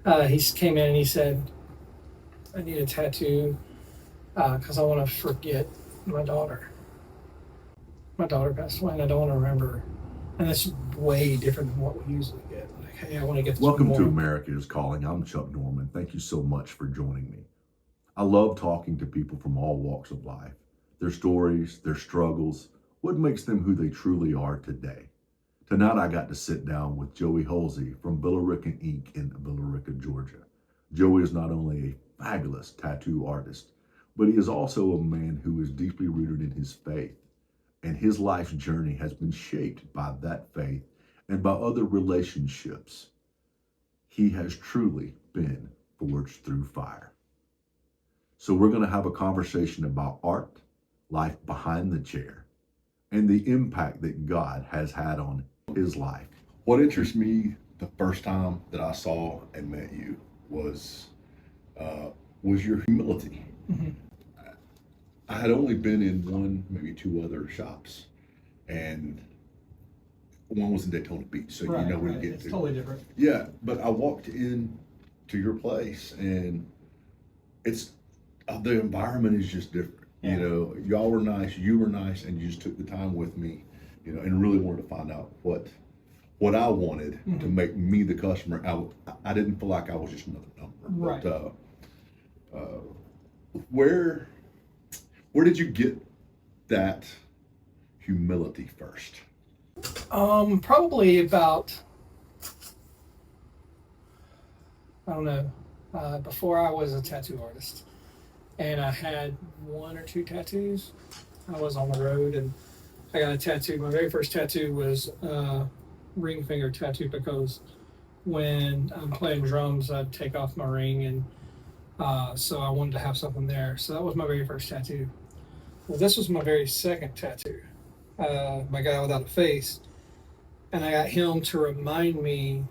he came in and he said, I need a tattoo because I want to forget my daughter. My daughter passed away and I don't want to remember her. And that's way different than what we usually get. Like, hey, I want to get this Welcome to memorial. America is Calling. I'm Chuck Norman. Thank you so much for joining me. I love talking to people from all walks of life, their stories, their struggles, what makes them who they truly are today. Tonight I got to sit down with Joey Hulsey from Villa Rica Ink in Villa Rica, Georgia. Joey is not only a fabulous tattoo artist, but he is also a man who is deeply rooted in his faith, and his life's journey has been shaped by that faith and by other relationships. He has truly been forged through fire. So we're going to have a conversation about art, life behind the chair, and the impact that God has had on his life. What interests me the first time that I saw and met you was your humility. Mm-hmm. I had only been in one, maybe two other shops, and one was in Daytona Beach, so Right, you know where right. to get It's to. totally different. Yeah, but I walked in to your place, and it's the environment is just different. Yeah. You know, y'all were nice, you were nice, and you just took the time with me, you know, and really wanted to find out what I wanted to make me the customer. I didn't feel like I was just another number. Right. But where did you get that humility first? Probably about, I don't know, before I was a tattoo artist and I had one or two tattoos. I was on the road and I got a tattoo. My very first tattoo was a ring finger tattoo because when I'm playing drums, I'd take off my ring and so I wanted to have something there. So that was my very first tattoo. Well, this was my very second tattoo, my guy without a face. And I got him to remind me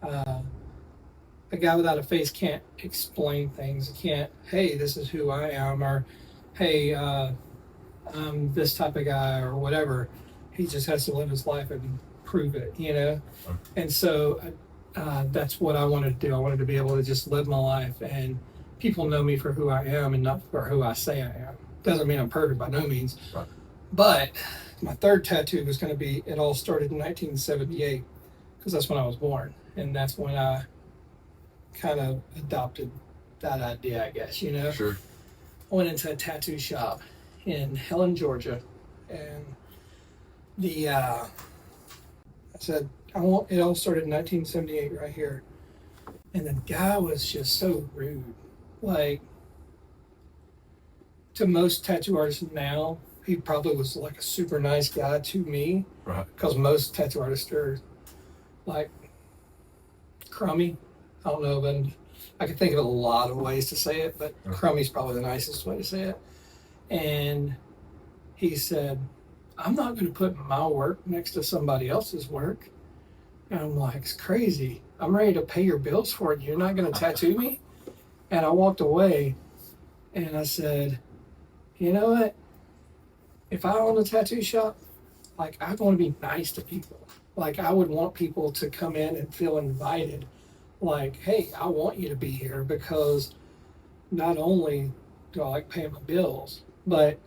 a guy without a face can't explain things. He can't, hey, this is who I am, or hey, I'm this type of guy, or whatever. He just has to live his life and prove it, you know? Okay. And so that's what I wanted to do. I wanted to be able to just live my life, and people know me for who I am and not for who I say I am. Doesn't mean I'm perfect by no means. Right. But my third tattoo was going to be, it all started in 1978, because that's when I was born. And that's when I kind of adopted that idea, I guess, you know? Sure. I went into a tattoo shop in Helen, Georgia, and I said, it all started in 1978 right here. And the guy was just so rude. Like, to most tattoo artists now, he probably was like a super nice guy to me. Right. Because most tattoo artists are like crummy. I don't know, but I could think of a lot of ways to say it, but crummy's probably the nicest way to say it. And he said, I'm not going to put my work next to somebody else's work. And I'm like, it's crazy. I'm ready to pay your bills for it. You're not going to tattoo me? And I walked away and I said, you know what? If I own a tattoo shop, like, I want to be nice to people. Like, I would want people to come in and feel invited. Like, hey, I want you to be here because not only do I like paying my bills, but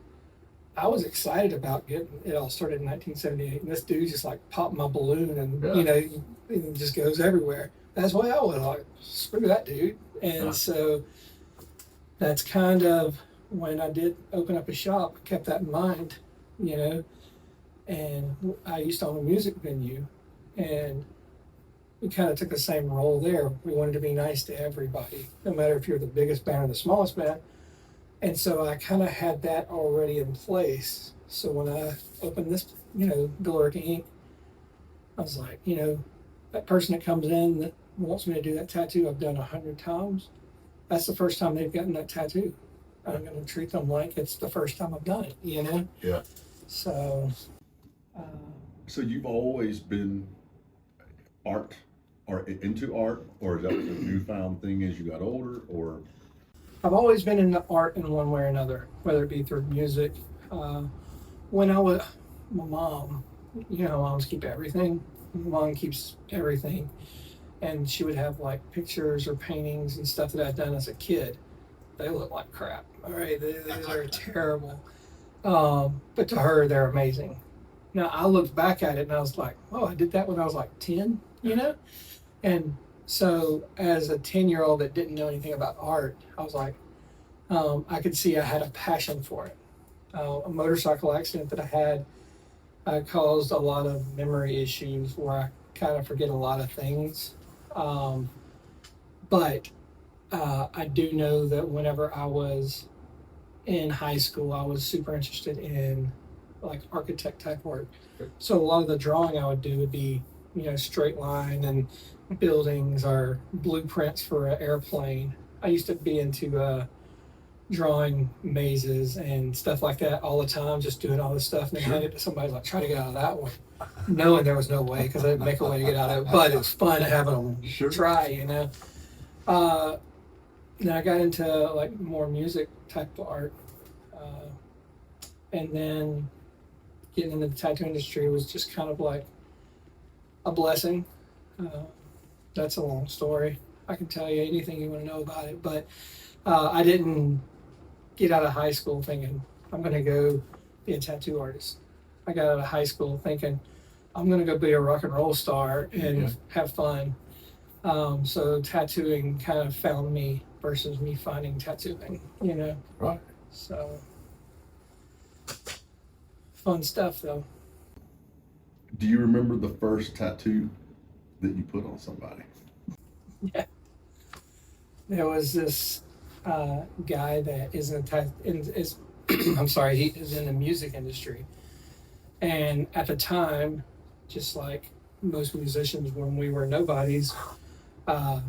I was excited about getting it. All started in 1978, and this dude just like popped my balloon, and you know, it just goes everywhere. That's why I was like, screw that dude. And so that's kind of when I did open up a shop. I kept that in mind, you know. And I used to own a music venue, and we kind of took the same role there. We wanted to be nice to everybody, no matter if you're the biggest band or the smallest band. And so I kind of had that already in place. So when I opened this, you know, Villa Rica Ink, I was like, you know, that person that comes in that wants me to do that tattoo I've done 100 times, that's the first time they've gotten that tattoo. I'm going to treat them like it's the first time I've done it, you know? Yeah. So. So you've always been art, or into art, or is that a newfound thing as you got older, or? I've always been into art in one way or another, whether it be through music. When I was, my mom, you know, moms keep everything. My mom keeps everything. and she would have like pictures or paintings and stuff that I'd done as a kid. They look like crap. All right, these are terrible. But to her, they're amazing. Now I looked back at it and I was like, oh, I did that when I was like 10, you know? And so as a 10-year-old that didn't know anything about art, I was like, I could see I had a passion for it. A motorcycle accident that I had caused a lot of memory issues where I kind of forget a lot of things. But I do know that whenever I was in high school, I was super interested in like architect type work. So a lot of the drawing I would do would be, straight line and buildings or blueprints for an airplane. I used to be into drawing mazes and stuff like that all the time, just doing all this stuff. And then hand it to somebody like, try to get out of that one, knowing there was no way because I didn't make a way to get out of it. But it was fun having them try, Then I got into like more music type of art. And then getting into the tattoo industry was just kind of like a blessing. That's a long story. I can tell you anything you want to know about it, but I didn't get out of high school thinking I'm going to go be a tattoo artist. I got out of high school thinking I'm going to go be a rock and roll star and have fun. So tattooing kind of found me versus me finding tattooing, Right. So fun stuff though. Do you remember the first tattoo that you put on somebody? Yeah. There was this guy that is I'm sorry, he is in the music industry. And at the time, just like most musicians, when we were nobodies and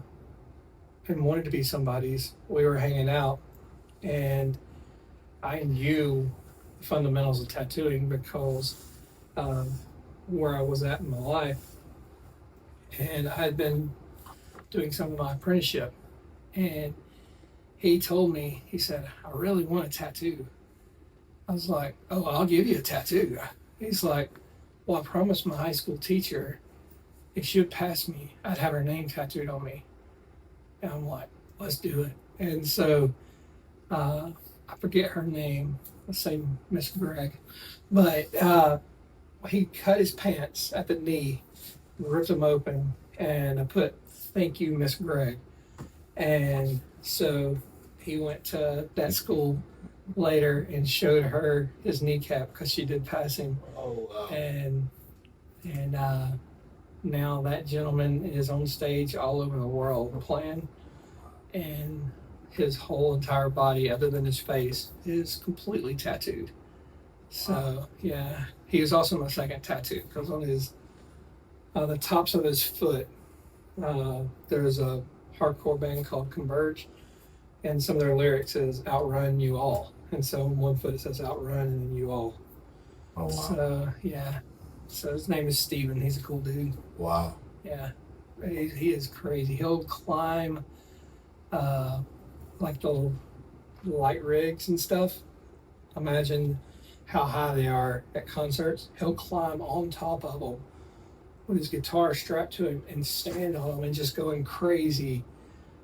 wanted to be somebodies, we were hanging out. And I knew the fundamentals of tattooing because where I was at in my life. And I had been doing some of my apprenticeship. And he told me, he said, I really want a tattoo. I was like, oh, I'll give you a tattoo. He's like, well, I promised my high school teacher if she would pass me, I'd have her name tattooed on me. And I'm like, let's do it. And so I forget her name. Let's say Miss Gregg. But he cut his pants at the knee, ripped them open, and I put, thank you, Miss Gregg. And so he went to that school later and showed her his kneecap because she did pass him. Oh, wow. And now that gentleman is on stage all over the world playing, and his whole entire body, other than his face, is completely tattooed. So yeah, he was also my second tattoo because on his the tops of his foot, there's a hardcore band called Converge, and some of their lyrics is "Outrun you all," and so on one foot it says "Outrun" and then "you all." Oh, wow. So yeah, so his name is Steven. He's a cool dude. Wow. Yeah, he is crazy. He'll climb like the light rigs and stuff. Imagine how high they are at concerts. He'll climb on top of them with his guitar strapped to him and stand on them and just going crazy.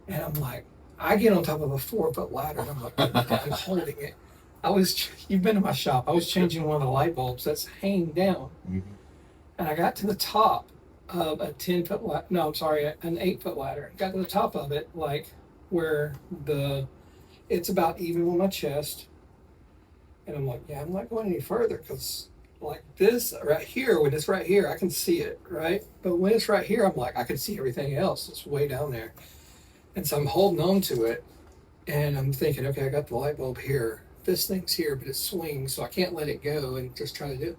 And I'm like, I get on top of a 4-foot ladder and I'm like, I'm holding it. You've been to my shop. I was changing one of the light bulbs that's hanging down. Mm-hmm. And I got to the top of a 10-foot ladder. No, I'm sorry, an 8-foot ladder. Got to the top of it, like where it's about even with my chest. And I'm like, yeah, I'm not going any further because like this right here, when it's right here, I can see it, right? But when it's right here, I'm like, I can see everything else. It's way down there. And so I'm holding on to it and I'm thinking, okay, I got the light bulb here. This thing's here, but it swings, so I can't let it go and just try to do it.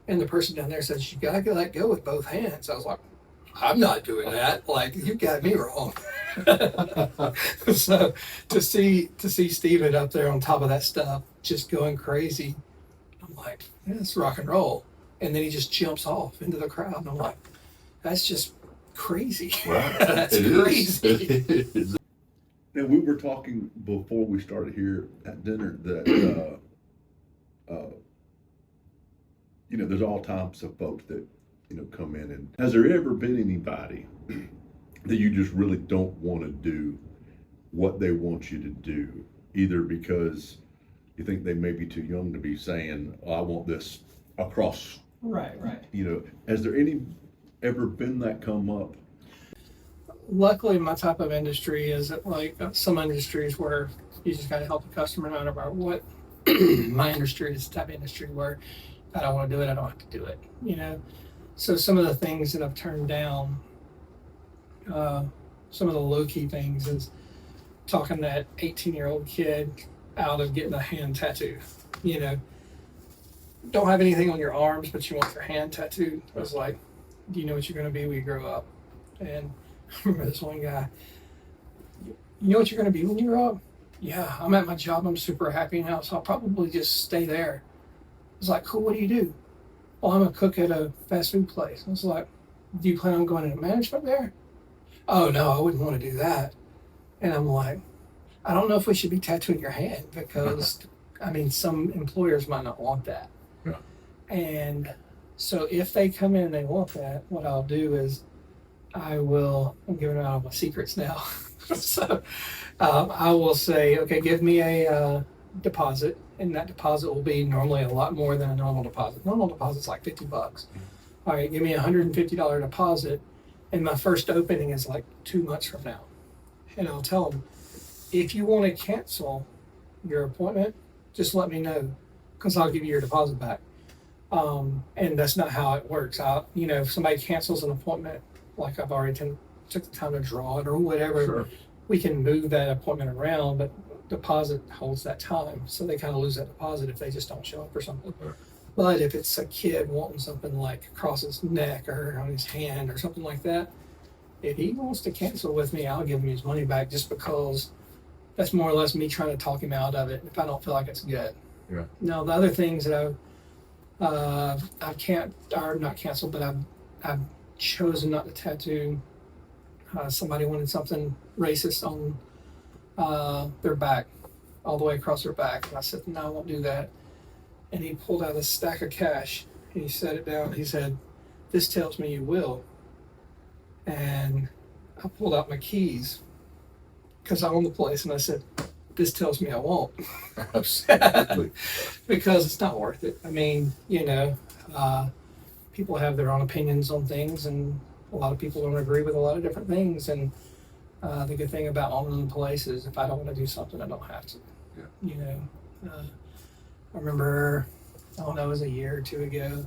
And the person down there says, you gotta let go with both hands. I was like, I'm not doing that. Like, you got me wrong. So to see Steven up there on top of that stuff, just going crazy, I'm like, yeah, it's rock and roll. And then he just jumps off into the crowd. And I'm like, that's just crazy. Right. That's crazy. Now, we were talking before we started here at dinner that, there's all types of folks that, come in. And has there ever been anybody that you just really don't want to do what they want you to do, either because you think they may be too young to be saying, oh, I want this across. Right. Has there ever been that come up? Luckily, my type of industry is like some industries where you just got to help the customer no matter what. My industry is the type of industry where if I don't want to do it, I don't have to do it, So some of the things that I've turned down, some of the low-key things is talking that 18-year-old kid out of getting a hand tattoo. Don't have anything on your arms, but you want your hand tattooed. I was like, do you know what you're going to be when you grow up? And I remember this one guy, you know what you're going to be when you grow up? Yeah, I'm at my job. I'm super happy now, so I'll probably just stay there. I was like, cool, what do you do? Well, I'm a cook at a fast food place. I was like, do you plan on going into management there? Oh, no, I wouldn't want to do that. And I'm like, I don't know if we should be tattooing your hand because, some employers might not want that. Yeah. And so if they come in and they want that, what I'll do is I'm giving out all my secrets now. So I will say, okay, give me a deposit, and that deposit will be normally a lot more than a normal deposit. Normal deposit's like $50. All right, give me a $150 deposit, and my first opening is like 2 months from now. And I'll tell them, if you want to cancel your appointment, just let me know, because I'll give you your deposit back. And that's not how it works. If somebody cancels an appointment, like I've already took the time to draw it or whatever, Sure. We can move that appointment around, but deposit holds that time. So they kind of lose that deposit if they just don't show up or something. Right. But if it's a kid wanting something like across his neck or on his hand or something like that, if he wants to cancel with me, I'll give him his money back, just because that's more or less me trying to talk him out of it if I don't feel like it's good. Yeah. Now, the other things that I can't, or not canceled, but I've chosen not to tattoo. Somebody wanted something racist on their back, all the way across their back. And I said, no, I won't do that. And he pulled out a stack of cash and he set it down. He said, this tells me you will. And I pulled out my keys because I own the place, and I said, this tells me I won't. Because it's not worth it. People have their own opinions on things, and a lot of people don't agree with a lot of different things. And the good thing about owning the place is if I don't want to do something, I don't have to. Yeah. I remember, I don't know, it was a year or two ago,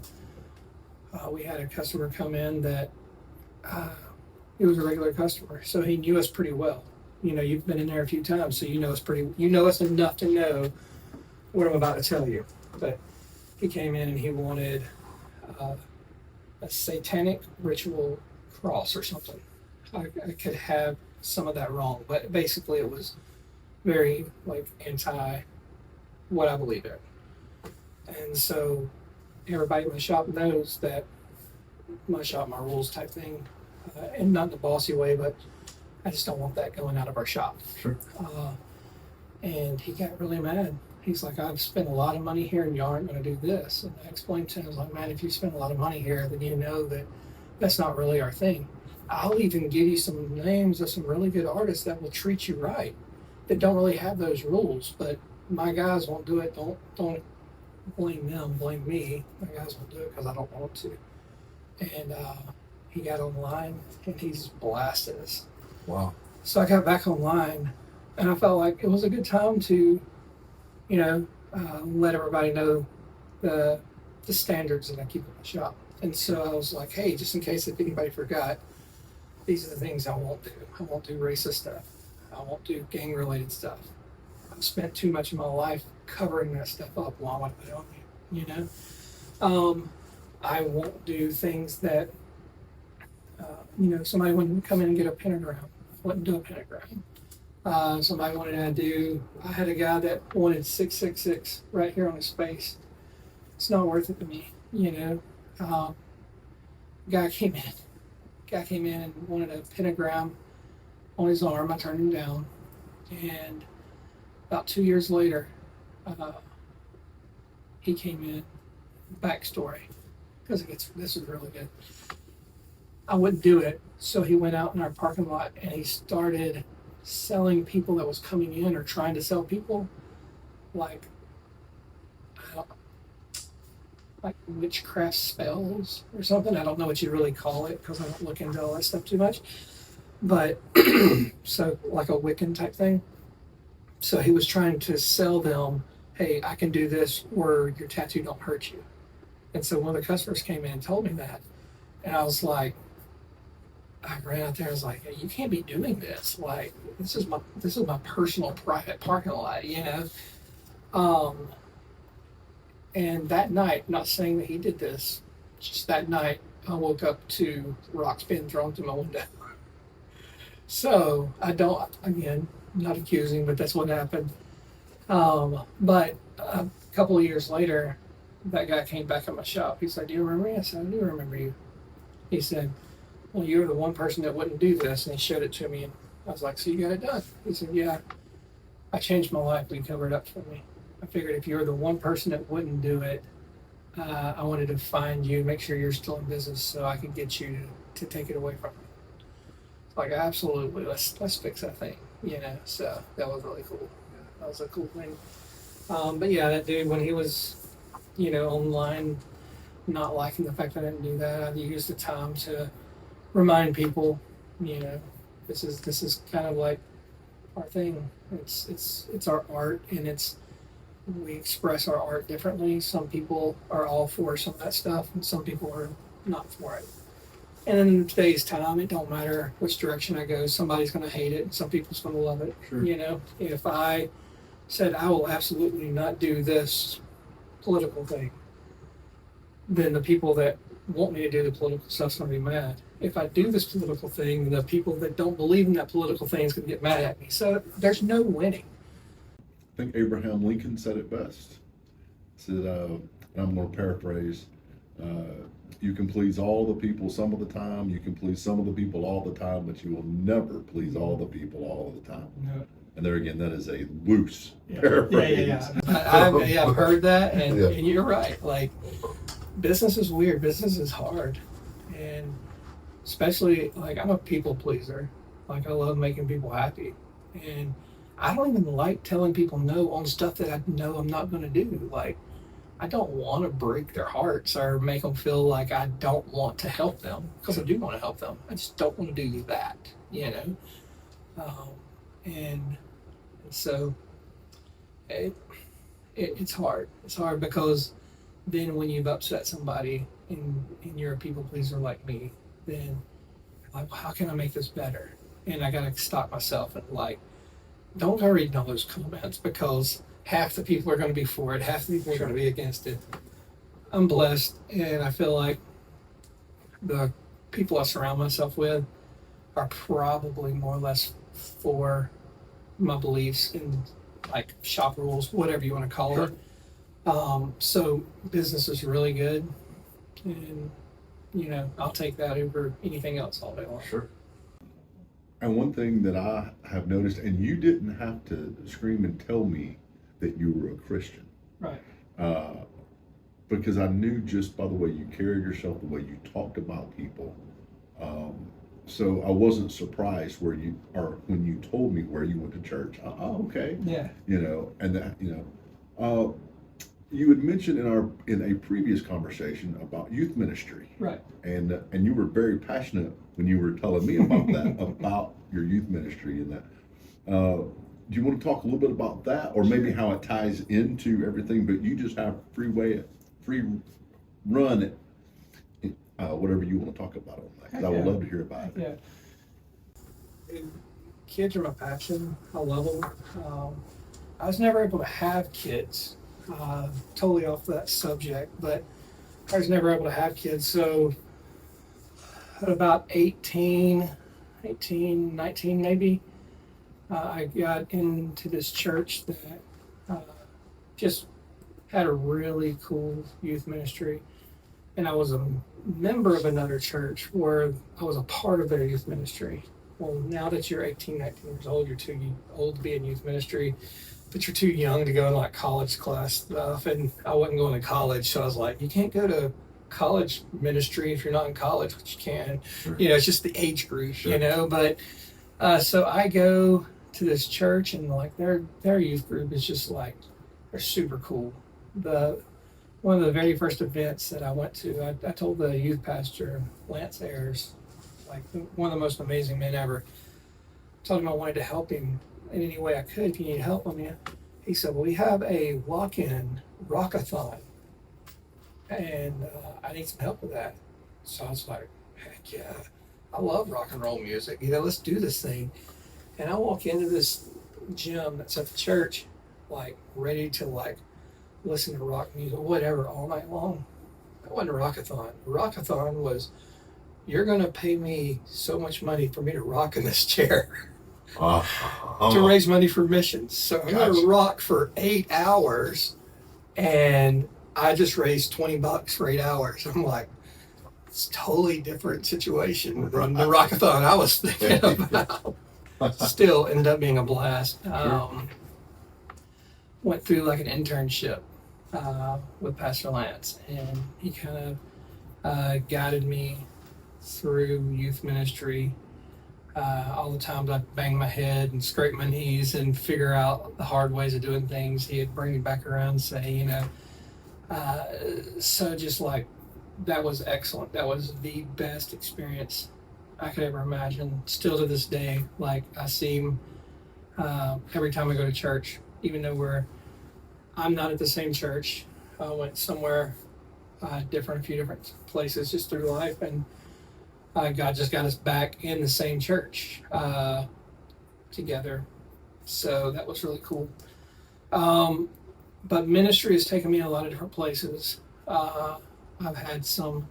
we had a customer come in that he was a regular customer, so he knew us pretty well. You've been in there a few times, so you know us enough to know what I'm about to tell you. But he came in and he wanted a satanic ritual cross or something. I could have some of that wrong, but basically it was very anti what I believe in. And so everybody in my shop knows that my shop, my rules type thing, and not in a bossy way, but I just don't want that going out of our shop. Sure. And he got really mad. He's like, I've spent a lot of money here and you aren't going to do this. And I explained to him, I was like, man, if you spend a lot of money here, then you know that that's not really our thing. I'll even give you some names of some really good artists that will treat you right, that don't really have those rules. But my guys won't do it. Don't blame them, blame me. My guys won't do it because I don't want to. And he got online and he's blasted us. Wow. So I got back online and I felt like it was a good time to, let everybody know the standards that I keep in my shop. And so I was like, hey, just in case if anybody forgot, these are the things I won't do. I won't do racist stuff. I won't do gang-related stuff. I've spent too much of my life covering that stuff up. Why would I put it on me, I won't do things that, somebody wouldn't come in and get a pentagram. I wouldn't do a pentagram. Somebody wanted to do, I had a guy that wanted 666 right here on his face. It's not worth it to me, Guy came in and wanted a pentagram on his arm. I turned him down. And about 2 years later, he came in, backstory, because this is really good. I wouldn't do it. So he went out in our parking lot and he started selling people that was coming in or trying to sell people like I don't- like witchcraft spells or something. I don't know what you really call it because I don't look into all that stuff too much. But so like a Wiccan type thing. So he was trying to sell them, hey, I can do this where your tattoo don't hurt you. And so one of the customers came in and told me that. And I was like, I ran out there. I was like, hey, you can't be doing this. Like, this is my personal private parking lot, you know. And that night, not saying that he did this, just that night, I woke up to rocks being thrown through my window. So I don't, again, not accusing, but that's what happened. But a couple of years later, that guy came back at my shop. He said, "Do you remember me?" I said, "I do remember you." He said, "Well, you're the one person that wouldn't do this," and he showed it to me. And I was like, "So you got it done?" He said, "Yeah, I changed my life, but you covered it up for me. I figured if you're the one person that wouldn't do it, I wanted to find you, make sure you're still in business, so I could get you to take it away from me." Like, absolutely, let's fix that thing, you know. So that was really cool. That was a cool thing. But yeah, that dude, when he was, you know, online, not liking the fact that I didn't do that, I used the time to remind people, you know, this is kind of like our thing. It's our art, and we express our art differently. Some people are all for some of that stuff, and some people are not for it. And in today's time, it don't matter which direction I go. Somebody's going to hate it, and some people's going to love it. Sure. You know, if I said I will absolutely not do this political thing, then the people that want me to do the political stuff's going to be mad. If I do this political thing, the people that don't believe in that political thing is going to get mad at me. So there's no winning. I think Abraham Lincoln said it best. He said, and I'm going to paraphrase, you can please all the people some of the time, you can please some of the people all the time, but you will never please all the people all the time. No. And there again, that is a loose paraphrase. I've heard that, and you're right. Like, business is weird. Business is hard. And especially, like, I'm a people pleaser. Like, I love making people happy. And I don't even like telling people no on stuff that I know I'm not going to do. Like, I don't want to break their hearts or make them feel like I don't want to help them, because I do want to help them. I just don't want to do that, you know? And so it's hard. It's hard because then when you've upset somebody and you're a people pleaser like me, then like, how can I make this better? And I got to stop myself and like, don't go reading all those comments, because half the people are going to be for it, half the people are going to be against it. I'm blessed, and I feel like the people I surround myself with are probably more or less for my beliefs and like shop rules, whatever you want to call it. So business is really good, and you know, I'll take that over anything else all day long. Sure. And one thing that I have noticed, and you didn't have to scream and tell me that you were a Christian. Right. Because I knew just by the way you carried yourself, the way you talked about people. So I wasn't surprised when you told me where you went to church. Oh, okay. Yeah. You know, and that, you know, you had mentioned in a previous conversation about youth ministry. Right. And you were very passionate when you were telling me about that, about your youth ministry and that. Do you want to talk a little bit about that, or maybe how it ties into everything? But you just have free run it, whatever you want to talk about on that. 'Cause I would love to hear about it. Yeah. Kids are my passion. I love them. I was never able to have kids. Totally off that subject, but I was never able to have kids. So at about 18, 19 maybe, I got into this church that just had a really cool youth ministry. And I was a member of another church where I was a part of their youth ministry. Well, now that you're 18, 19 years old, you're too old to be in youth ministry, but you're too young to go in like college class stuff. And I wasn't going to college, so I was like, you can't go to college ministry if you're not in college, which you can. Sure. It's just the age group, Sure. But so I go to this church, and like their youth group is just like, they're super cool. One of the very first events that I went to, I told the youth pastor, Lance Ayers, like one of the most amazing men ever. Told him I wanted to help him in any way I could. If you need help on you, he said, "Well, we have a walk-in rockathon, and I need some help with that." So I was like, "Heck yeah, I love rock and roll music. Let's do this thing." And I walk into this gym that's at the church, like ready to like listen to rock music, whatever, all night long. That wasn't a rockathon. A rockathon was, you're going to pay me so much money for me to rock in this chair to raise money for missions. So I'm going to rock for 8 hours, and I just raised $20 for 8 hours. I'm like, it's a totally different situation than the rockathon I was thinking about. Still ended up being a blast. Went through like an internship with Pastor Lance, and he kind of guided me through youth ministry. All the times I banged my head and scrape my knees and figure out the hard ways of doing things, he'd bring me back around and say, so just like, that was excellent. That was the best experience I could ever imagine. Still to this day, like I see him every time I go to church, even though I'm not at the same church. I went somewhere a few different places just through life, and God just got us back in the same church together. So that was really cool. But ministry has taken me in a lot of different places. I've had some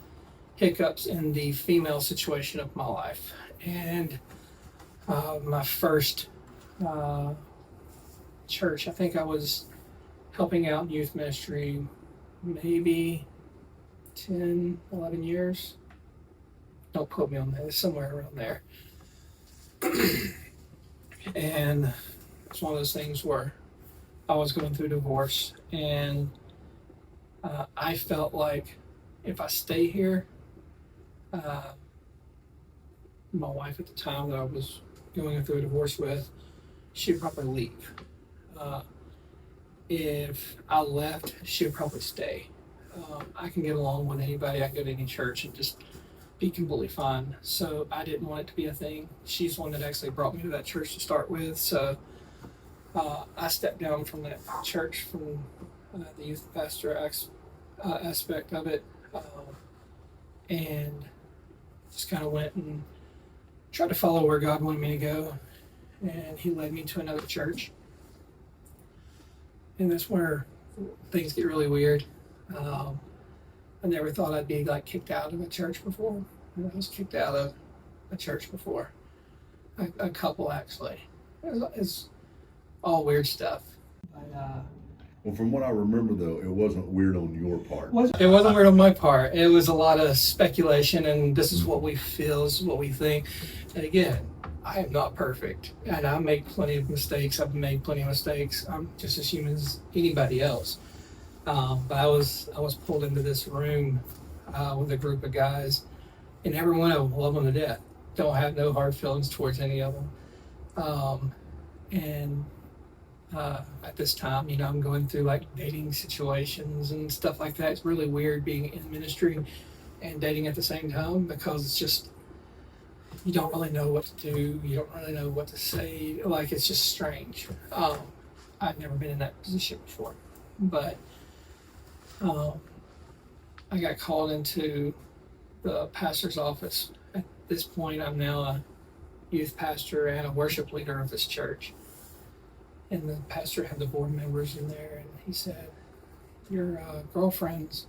hiccups in the female situation of my life. And my first church, I think I was helping out in youth ministry maybe 10, 11 years. Don't quote me on that, it's somewhere around there. And it's one of those things where I was going through divorce, and I felt like if I stay here, my wife at the time that I was going through a divorce with, she'd probably leave. If I left, she would probably stay. I can get along with anybody. I can go to any church and just be completely fine. So I didn't want it to be a thing. She's the one that actually brought me to that church to start with. So I stepped down from that church, from the youth pastor aspect of it, and just kind of went and tried to follow where God wanted me to go. And he led me to another church. And that's where things get really weird. I never thought I'd be like kicked out of a church before. I was kicked out of a church before. A couple, actually. It's all weird stuff. Well, from what I remember, though, it wasn't weird on your part. It wasn't weird on my part. It was a lot of speculation, and this is what we feel, this is what we think. And again, I am not perfect, and I make plenty of mistakes. I've made plenty of mistakes. I'm just as human as anybody else. But I was pulled into this room with a group of guys, and every one of them love them to death. Don't have no hard feelings towards any of them. At this time, I'm going through like dating situations and stuff like that. It's really weird being in ministry and dating at the same time, because it's just, you don't really know what to do. You don't really know what to say. Like, it's just strange. I've never been in that position before, but I got called into the pastor's office. At this point, I'm now a youth pastor and a worship leader of this church. And the pastor had the board members in there, and he said, your girlfriend's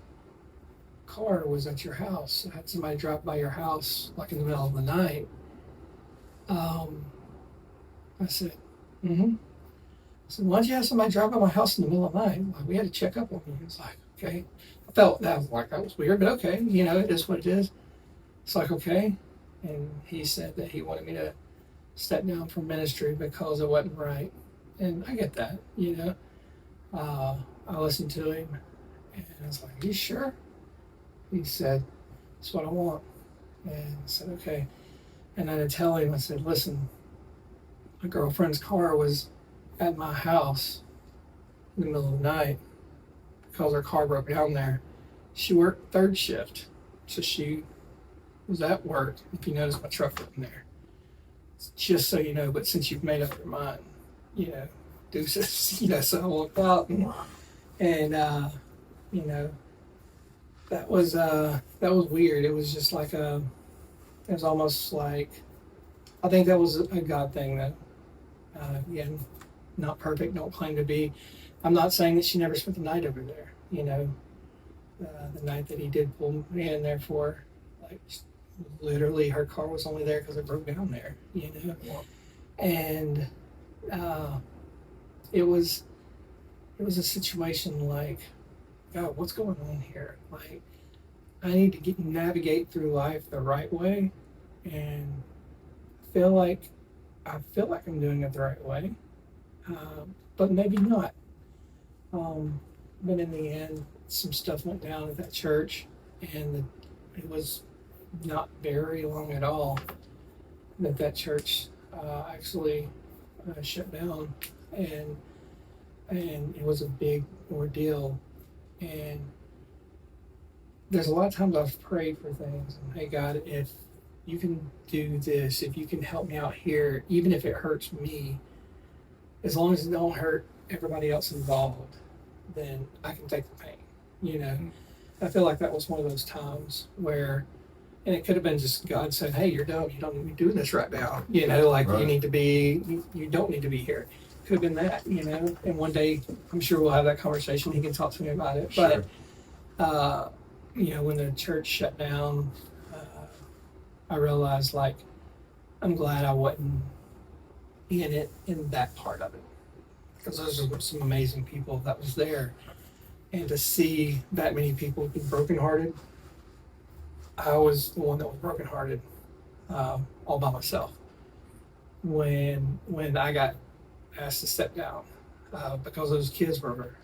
car was at your house. I had somebody drive by your house like in the middle of the night. I said, mm-hmm. I said, why'd you have somebody drive by my house in the middle of the night? Like, we had to check up on you. He was like, okay. I felt that was weird, but okay, it is what it is. It's like, okay. And he said that he wanted me to step down from ministry because it wasn't right. And I get that, I listened to him, and I was like, are you sure? He said, that's what I want. And I said, okay. And I had to tell him, I said, listen, my girlfriend's car was at my house in the middle of the night because her car broke down there. She worked third shift, so she was at work. If you notice, my truck wasn't there. Just so you know, but since you've made up your mind, you know, deuces, you know, so I walked out and you know, that was weird. It was just like it was almost like, I think that was a God thing that, again, not perfect, don't claim to be. I'm not saying that she never spent the night over there, you know, the night that he did pull me in there for, like, literally her car was only there because it broke down there, you know. Wow. And it was a situation like, God, what's going on here? Like, I need to navigate through life the right way, and I feel like I'm doing it the right way, but maybe not. But in the end, some stuff went down at that church, and it was not very long at all that church actually shut down, and it was a big ordeal. And there's a lot of times I've prayed for things, and hey God, if you can do this, if you can help me out here, even if it hurts me, as long as it don't hurt everybody else involved, then I can take the pain, you know. I feel like that was one of those times where, and it could have been just God said, hey, you're dumb, you don't need to be doing this right now, you know, like right. you don't need to be here. Could have been that, you know, and one day I'm sure we'll have that conversation. He can talk to me about it. Sure. But you know, when the church shut down, I realized, like, I'm glad I wasn't in it, in that part of it, because those are some amazing people that was there. And to see that many people be brokenhearted, I was the one that was brokenhearted, all by myself. When I got asked to step down, because those kids were,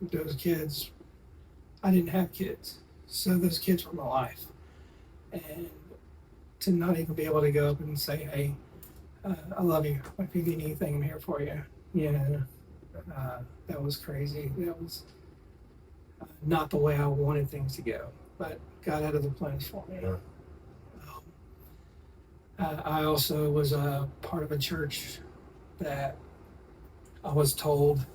I didn't have kids, so those kids were my life. And to not even be able to go up and say, hey, I love you, if you need anything, I'm here for you, you know, that was crazy. That was not the way I wanted things to go, but God had other plans for me. Yeah. I also was a part of a church that I was told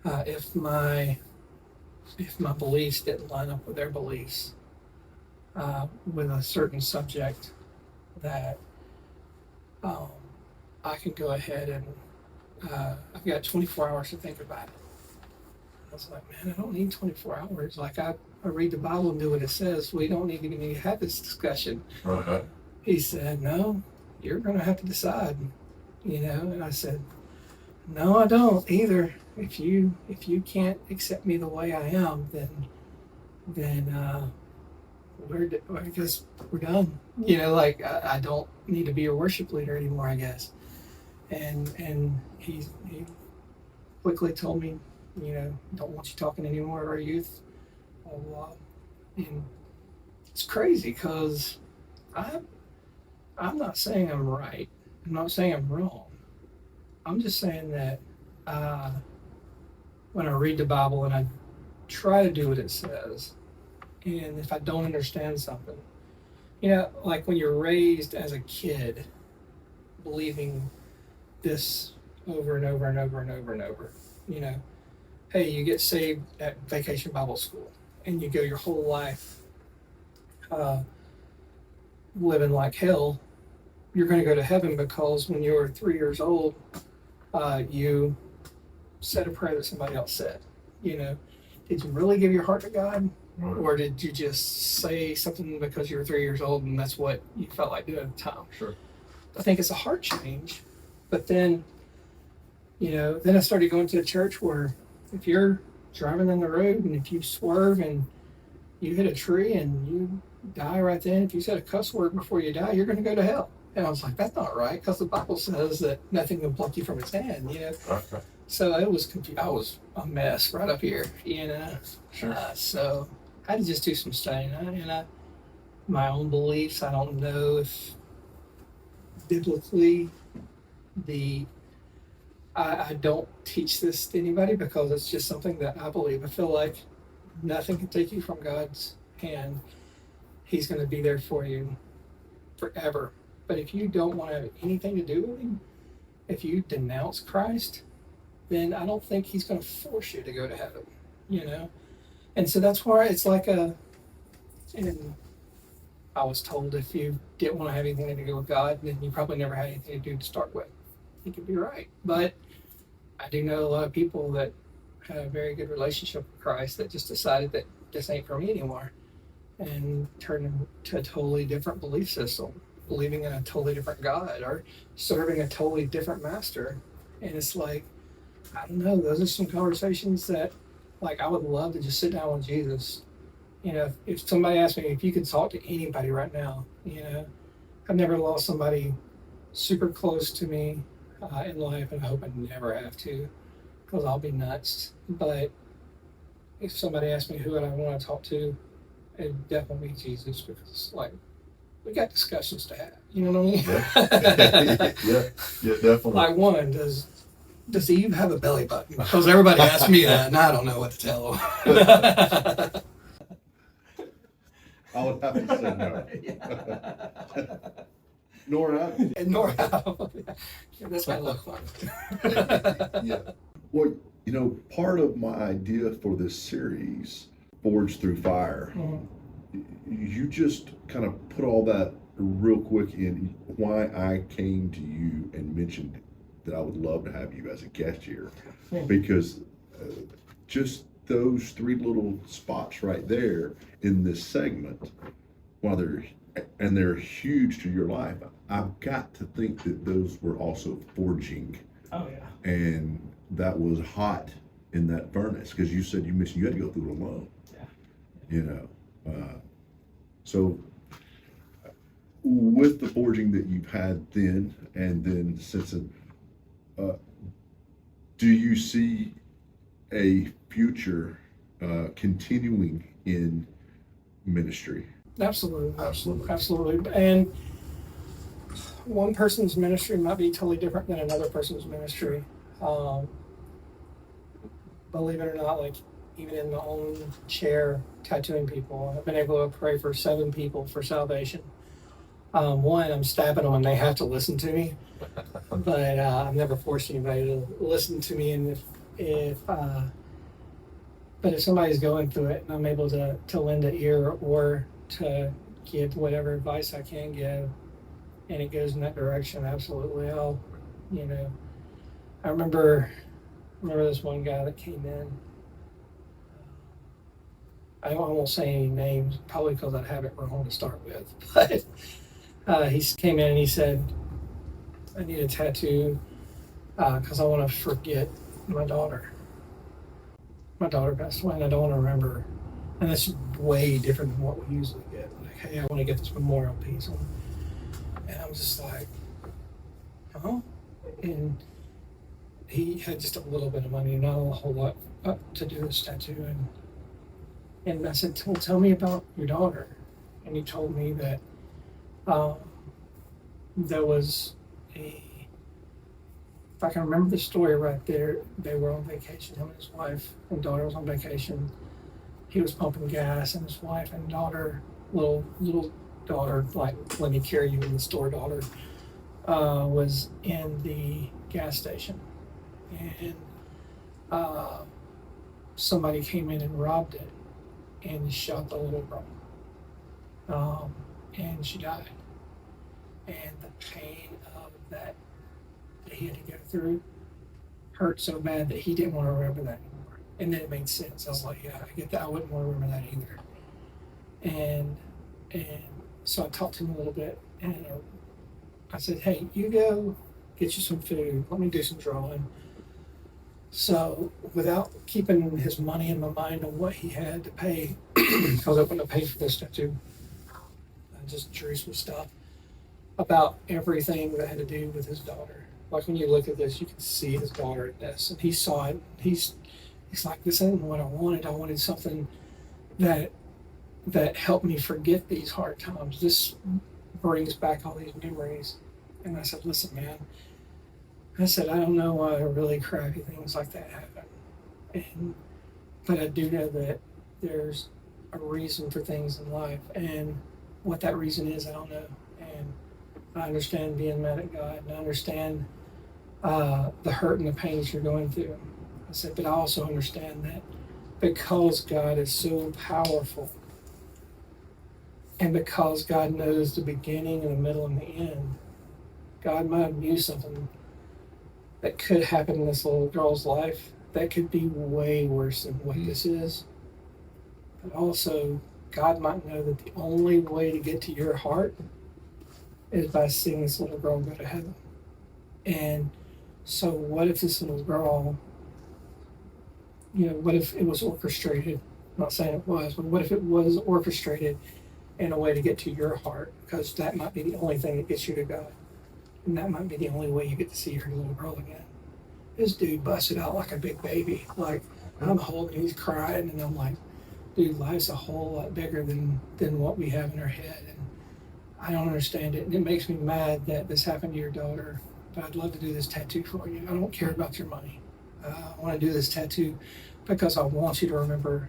if my beliefs didn't line up with their beliefs with a certain subject, that I could go ahead and I've got 24 hours to think about it. I was like, man, I don't need 24 hours. Like, I read the Bible and do what it says. We don't need to have this discussion. Uh-huh. He said, no, you're going to have to decide, you know. And I said, no, I don't either. If you can't accept me the way I am, then I guess we're done. You know, like, I don't need to be your worship leader anymore, I guess. And he quickly told me, you know, don't want you talking anymore to our youth. And it's crazy because I'm not saying I'm right. I'm not saying I'm wrong. I'm just saying that when I read the Bible and I try to do what it says, and if I don't understand something, you know, like when you're raised as a kid believing this over and over and over and over and over, you know, hey, you get saved at Vacation Bible School and you go your whole life living like hell. You're going to go to heaven because when you were 3 years old, you said a prayer that somebody else said. You know, did you really give your heart to God? Right. Or did you just say something because you were 3 years old and that's what you felt like doing at the time? Sure. I think it's a heart change. But then, you know, then I started going to a church where if you're driving on the road and if you swerve and you hit a tree and you die right then, if you said a cuss word before you die, you're going to go to hell. And I was like, that's not right, because the Bible says that nothing can pluck you from his hand, you know. Okay. So it was I was a mess right up here, you know. Sure. So I had to just do some studying, my own beliefs. I don't know if biblically the I don't teach this to anybody because it's just something that I believe. I feel like nothing can take you from God's hand. He's going to be there for you forever. But if you don't want to have anything to do with him, if you denounce Christ, then I don't think he's going to force you to go to heaven, you know? And so that's why it's like and I was told if you didn't want to have anything to do with God, then you probably never had anything to do to start with. He could be right. But I do know a lot of people that had a very good relationship with Christ that just decided that this ain't for me anymore and turned into a totally different belief system, believing in a totally different God or serving a totally different master. And it's like, I don't know, those are some conversations that, like, I would love to just sit down with Jesus. You know, if somebody asked me if you could talk to anybody right now, you know, I've never lost somebody super close to me in life, and I hope I never have to, because I'll be nuts. But if somebody asked me who would I want to talk to, it'd definitely be Jesus, because, like, we got discussions to have. You know what I mean? Yeah, definitely. Like, one, does Eve have a belly button? Because everybody asks me that, and I don't know what to tell them. I would have to say no. Nor I. And nor how. That's my look fun. Yeah. Well, you know, part of my idea for this series, Forged Through Fire, you just kind of put all that real quick in why I came to you and mentioned that I would love to have you as a guest here. Because just those three little spots right there in this segment, while they're huge to your life, I've got to think that those were also forging. Oh yeah. And that was hot in that furnace, because you said you mentioned you had to go through it alone. Yeah. You know, so with the forging that you've had then and then since then, do you see a future continuing in ministry? Absolutely. And one person's ministry might be totally different than another person's ministry. Believe it or not, like, even in my own chair tattooing people, I've been able to pray for 7 people for salvation. One, I'm stabbing them and they have to listen to me, but I've never forced anybody to listen to me. And but if somebody's going through it and I'm able to lend an ear or to give whatever advice I can give, and it goes in that direction, absolutely. I remember this one guy that came in. I won't say any names, probably because I'd have it wrong to start with. But he came in and he said, I need a tattoo because I want to forget my daughter. My daughter passed away and I don't want to remember her. And that's way different than what we usually get. Like, hey, I want to get this memorial piece on. And I was just like, huh? And he had just a little bit of money, not a whole lot to do this tattoo. And I said, well, tell me about your daughter. And he told me that there was if I can remember the story right there, they were on vacation, him and his wife and daughter was on vacation. He was pumping gas, and his wife and daughter, little daughter, like, let me carry you in the store daughter, was in the gas station. And somebody came in and robbed it and shot the little girl. And she died. And the pain of that he had to go through hurt so bad that he didn't want to remember that anymore. And then it made sense. I was like, yeah, I get that. I wouldn't want to remember that either. And so I talked to him a little bit, and I said, hey, you go get you some food. Let me do some drawing. So without keeping his money in my mind on what he had to pay, because I wouldn't have paid for this tattoo, I just drew some stuff about everything that had to do with his daughter. Like when you look at this, you can see his daughter in this, and he saw it. He's like, this ain't what I wanted. I wanted something that helped me forget these hard times. This brings back all these memories. And I said, listen, man. I said, I don't know why really crappy things like that happen, but I do know that there's a reason for things in life, and what that reason is, I don't know. And I understand being mad at God, and I understand the hurt and the pain that you're going through. I said, but I also understand that because God is so powerful, and because God knows the beginning and the middle and the end, God might have used something that could happen in this little girl's life that could be way worse than what this is. But also, God might know that the only way to get to your heart is by seeing this little girl go to heaven. And so what if this little girl, what if it was orchestrated? I'm not saying it was, but what if it was orchestrated in a way to get to your heart? Because that might be the only thing that gets you to God. And that might be the only way you get to see your little girl again. This dude busted out like a big baby. Like, I'm holding, he's crying, and I'm like, dude, life's a whole lot bigger than what we have in our head. And I don't understand it. And it makes me mad that this happened to your daughter. But I'd love to do this tattoo for you. I don't care about your money. I want to do this tattoo because I want you to remember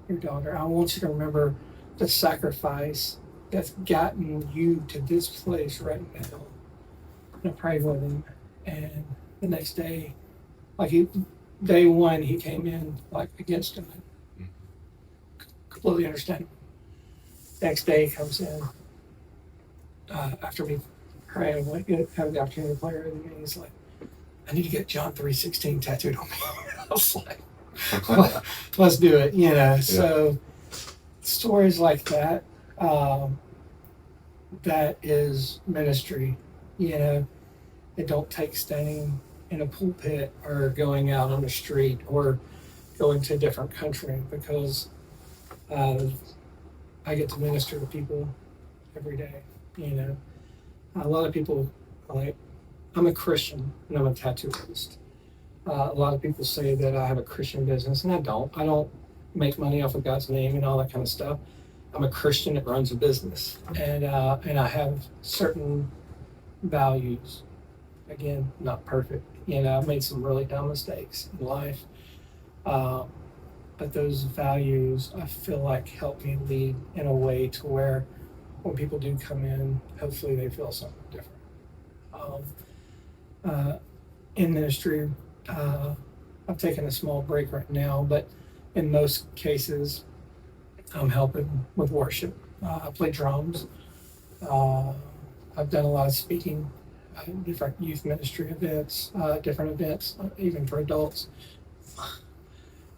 your daughter. I want you to remember the sacrifice that's gotten you to this place right now. And I prayed with him, and the next day, day one, he came in like against him. Completely understandable. Next day he comes in after me praying, having the opportunity to play with him, and he's like, I need to get John 3:16 tattooed on me. I was like, let's do it, Yeah. So stories like that, that is ministry. It don't take standing in a pulpit or going out on the street or going to a different country, because I get to minister to people every day. A lot of people I'm a Christian and I'm a tattoo artist. A lot of people say that I have a Christian business, and I don't. I don't make money off of God's name and all that kind of stuff. I'm a Christian that runs a business, and I have certain values. Again, not perfect. I've made some really dumb mistakes in life, but those values I feel like help me lead in a way to where when people do come in, hopefully they feel something different. In ministry, I've taken a small break right now, but in most cases, I'm helping with worship. I play drums. I've done a lot of speaking, different youth ministry events, different events, even for adults.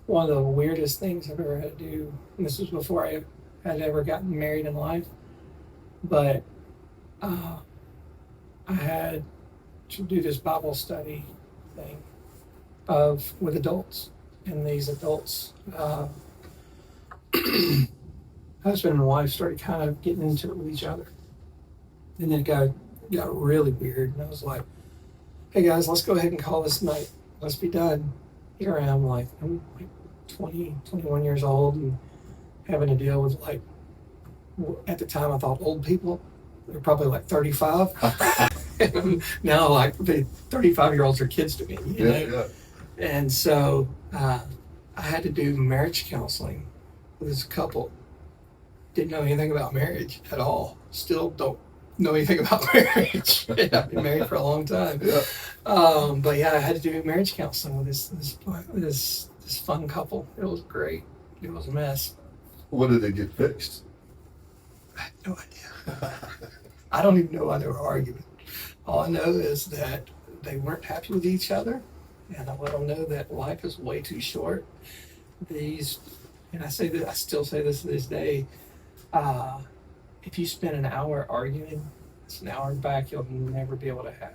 One of the weirdest things I've ever had to do, and this was before I had ever gotten married in life, but I had to do this Bible study thing with adults, and these adults, husband and wife, started kind of getting into it with each other, and then it got really weird. And I was like, "Hey guys, let's go ahead and call this night. Let's be done." Here I am, I'm 20, 21 years old, and having to deal with at the time I thought old people. They're probably 35. And now the 35-year-olds are kids to me, Yeah. And so I had to do marriage counseling with this couple. Didn't know anything about marriage at all. Still don't know anything about marriage. I've been married for a long time. Yeah. But yeah, I had to do marriage counseling with this fun couple. It was great. It was a mess. What did they get fixed? I had no idea. I don't even know why they were arguing. All I know is that they weren't happy with each other, and I let them know that life is way too short. And I still say this to this day, if you spend an hour arguing, it's an hour back you'll never be able to have.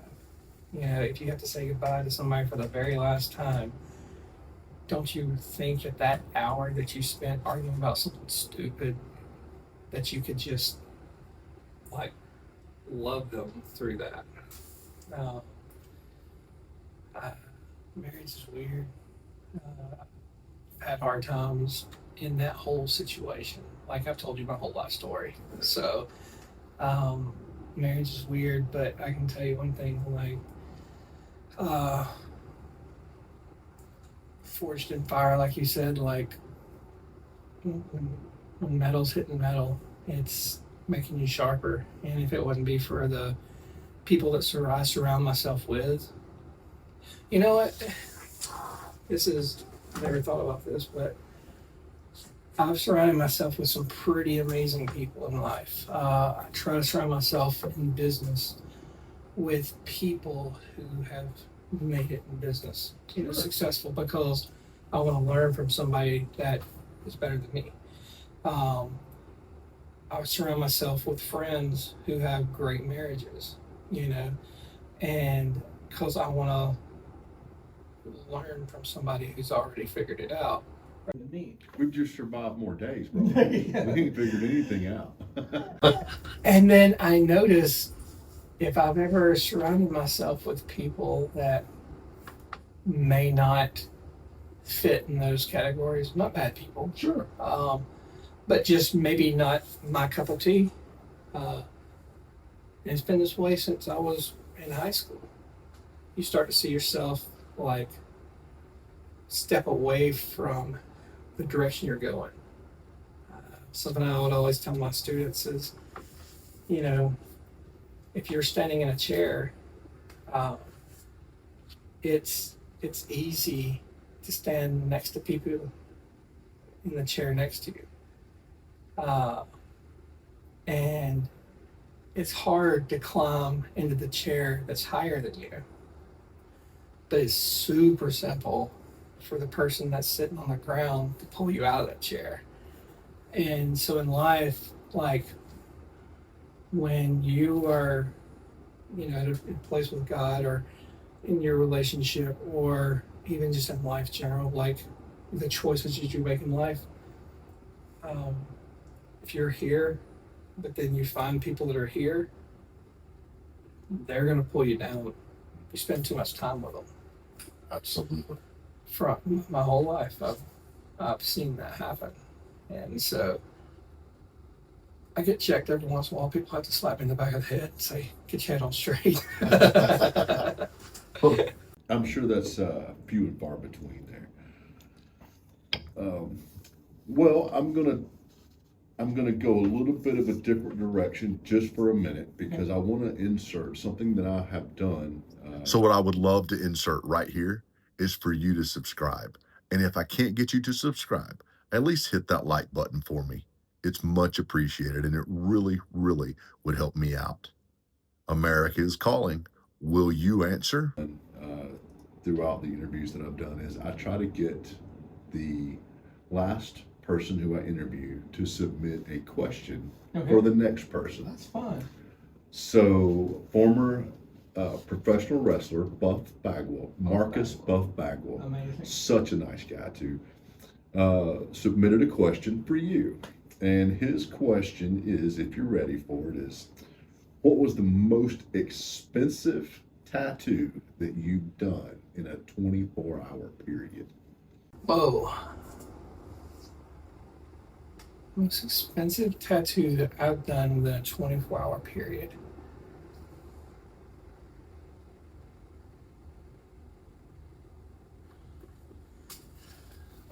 If you have to say goodbye to somebody for the very last time, don't you think that hour that you spent arguing about something stupid, that you could just love them through that? Uh, Marriage is weird. I've had hard times in that whole situation. Like I've told you my whole life story. So, um, marriage is weird, but I can tell you one thing, like, uh, forged in fire, like you said, like when metal's hitting metal, it's making you sharper. And if it wouldn't be for the people that I surround myself with, you know what? This is, I never thought about this, but I've surrounded myself with some pretty amazing people in life. I try to surround myself in business with people who have made it in business, successful, because I want to learn from somebody that is better than me. I surround myself with friends who have great marriages, and because I want to learn from somebody who's already figured it out. We've just survived more days, bro. Yeah. We ain't figured anything out. And then I notice if I've ever surrounded myself with people that may not fit in those categories, not bad people, Sure. But just maybe not my cup of tea. It's been this way since I was in high school. You start to see yourself like step away from the direction you're going. Something I would always tell my students is, if you're standing in a chair, it's easy to stand next to people in the chair next to you. And it's hard to climb into the chair that's higher than you. But it's super simple for the person that's sitting on the ground to pull you out of that chair. And so in life, like when you are, in a place with God or in your relationship or even just in life general, like the choices that you make in life, if you're here, but then you find people that are here, they're going to pull you down. You spend too much time with them. Absolutely. From my whole life, I've seen that happen. And so I get checked every once in a while. People have to slap me in the back of the head and say, get your head on straight. I'm sure that's few and far between there. Well, I'm gonna go a little bit of a different direction just for a minute because I want to insert something that I have done. So what I would love to insert right here is for you to subscribe. And if I can't get you to subscribe, at least hit that like button for me. It's much appreciated and it really, really would help me out. America is calling. Will you answer? Throughout the interviews that I've done is I try to get the last person who I interview to submit a question for the next person. That's fine. So former professional wrestler Buff Bagwell, Marcus Buff Bagwell, amazing, such a nice guy too, submitted a question for you. And his question is, if you're ready for it, is what was the most expensive tattoo that you've done in a 24-hour period? Whoa. Most expensive tattoo that I've done within a 24-hour period.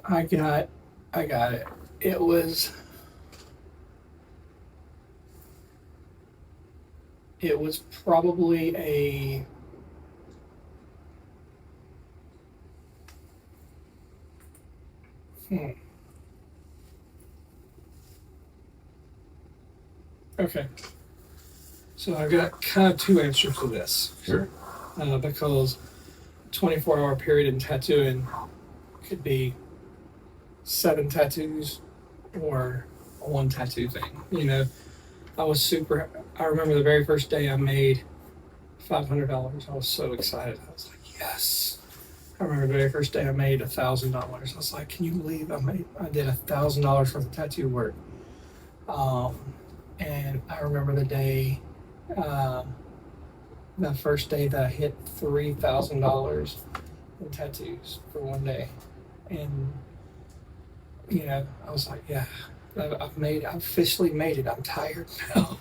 I got it. It was probably a Okay. So I've got kind of two answers to this. Sure. Because 24-hour period in tattooing could be 7 tattoos or a 1 tattoo thing. I remember the very first day I made $500. I was so excited. I was like, yes. I remember the very first day I made $1,000. I was like, can you believe I did $1,000 worth of tattoo work? And I remember the day the first day that I hit $3,000 in tattoos for one day. And, you know, I was like, yeah, I've officially made it. I'm tired now.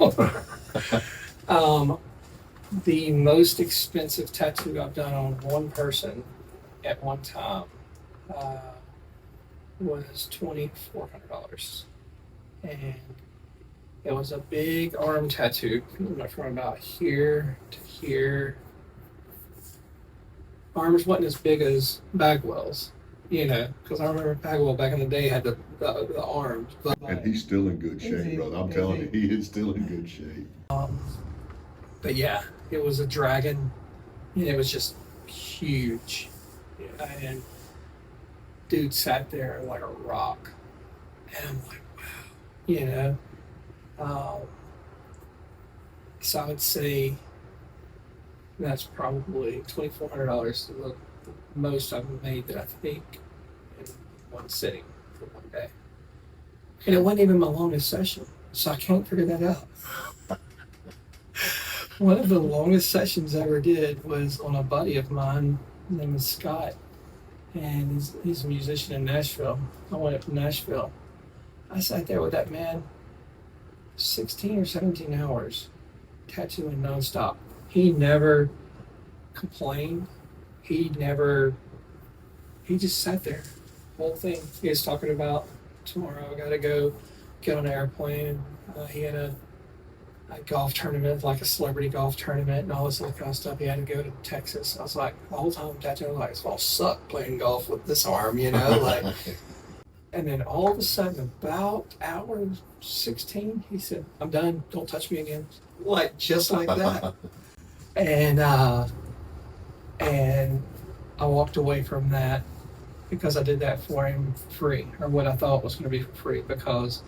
The most expensive tattoo I've done on one person at one time was $2,400. And it was a big arm tattoo from about here to here. Arms wasn't as big as Bagwell's, you know, because I remember Bagwell back in the day had the arms. But, And he's still in good shape, brother. I'm telling you, he is still in good shape. But yeah, it was a dragon, and it was just huge. And dude sat there like a rock. And I'm like, wow, you know. So I would say that's probably $2,400, the most I've made that I think in one sitting for one day. And it wasn't even my longest session, so I can't figure that out. One of the longest sessions I ever did was on a buddy of mine. His name is Scott, and he's a musician in Nashville. I went up to Nashville. I sat there with that man 16 or 17 hours tattooing nonstop. He never complained. He just sat there. Whole thing. He was talking about tomorrow I gotta go get on an airplane. He had a golf tournament, like a celebrity golf tournament and all this other kind of stuff. He had to go to Texas. I was like, the whole time tattooing, like, it's gonna suck playing golf with this arm, you know, like. And then all of a sudden, about hour 16, he said, I'm done. Don't touch me again. Like, just like that. And I walked away from that because I did that for him free, or what I thought was going to be for free, because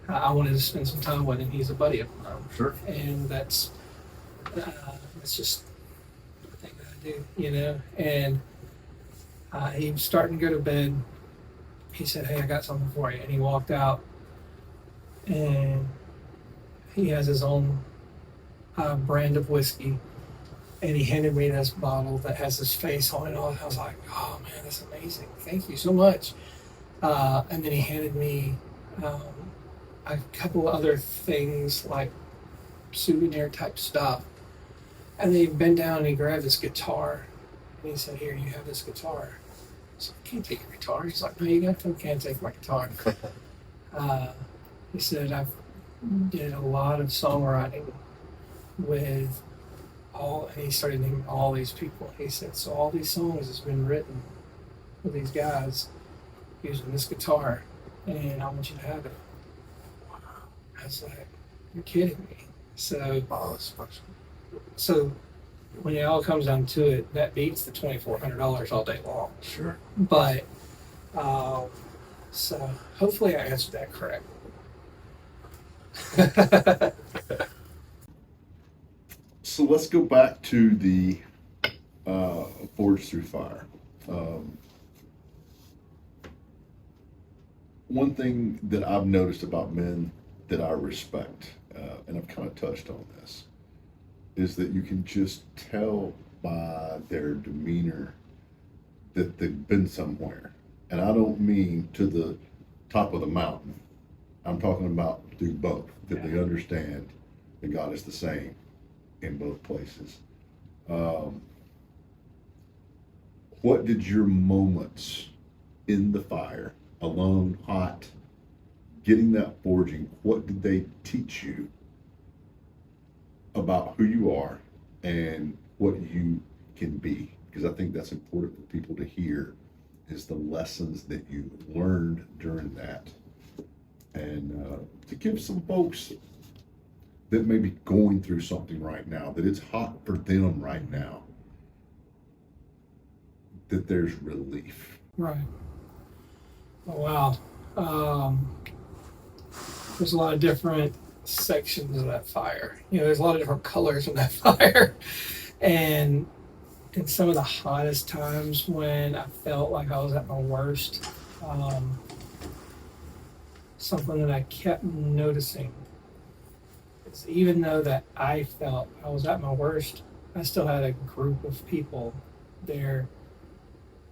I wanted to spend some time with him. He's a buddy of mine. Sure. And that's just the thing that I do, you know. And he was starting to go to bed. He said, hey, I got something for you. And he walked out, and he has his own brand of whiskey. And he handed me this bottle that has his face on it. And I was like, oh, man, that's amazing. Thank you so much. And then he handed me a couple of other things, like souvenir type stuff. And then he bent down and he grabbed this guitar. And he said, here, you have this guitar. So I can't take your guitar. He's like, no, you can't take my guitar. He said, I've did a lot of songwriting with and he started naming all these people. He said, so all these songs has been written with these guys using this guitar, and I want you to have it. Wow. I was like, you're kidding me. So, so when it all comes down to it, that beats the $2,400 all day long. Sure. But, so hopefully I answered that correct. So let's go back to the Forged Through Fire. One thing that I've noticed about men that I respect, and I've kind of touched on this, is that you can just tell by their demeanor that they've been somewhere. And I don't mean to the top of the mountain. I'm talking about through both, that they understand that God is the same in both places. What did your moments in the fire, alone, hot, getting that forging, what did they teach you about who you are and what you can be? Because I think that's important for people to hear, is the lessons that you learned during that. And to give some folks that may be going through something right now, that it's hot for them right now, that there's relief. Right. Oh, wow. There's a lot of different sections of that fire. You know, there's a lot of different colors in that fire. And in some of the hottest times when I felt like I was at my worst, something that I kept noticing is, even though that I felt I was at my worst, I still had a group of people there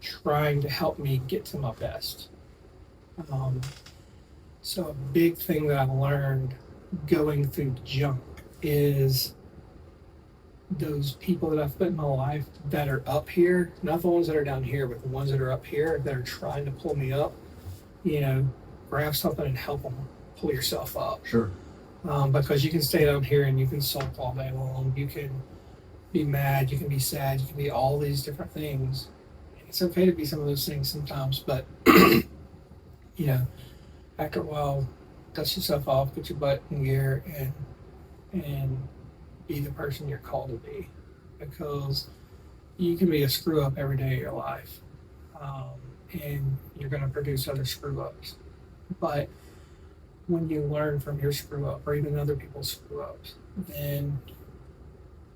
trying to help me get to my best. Um, so a big thing that I've learned going through junk is those people that I've put in my life that are up here, not the ones that are down here, but the ones that are up here that are trying to pull me up, you know, grab something and help them pull yourself up. Sure. Because you can stay down here and you can sulk all day long. You can be mad, you can be sad, you can be all these different things. It's okay to be some of those things sometimes, but you know, after a while, dust yourself off, get your butt in gear, and be the person you're called to be, because you can be a screw up every day of your life, and you're going to produce other screw ups. But when you learn from your screw up or even other people's screw ups, then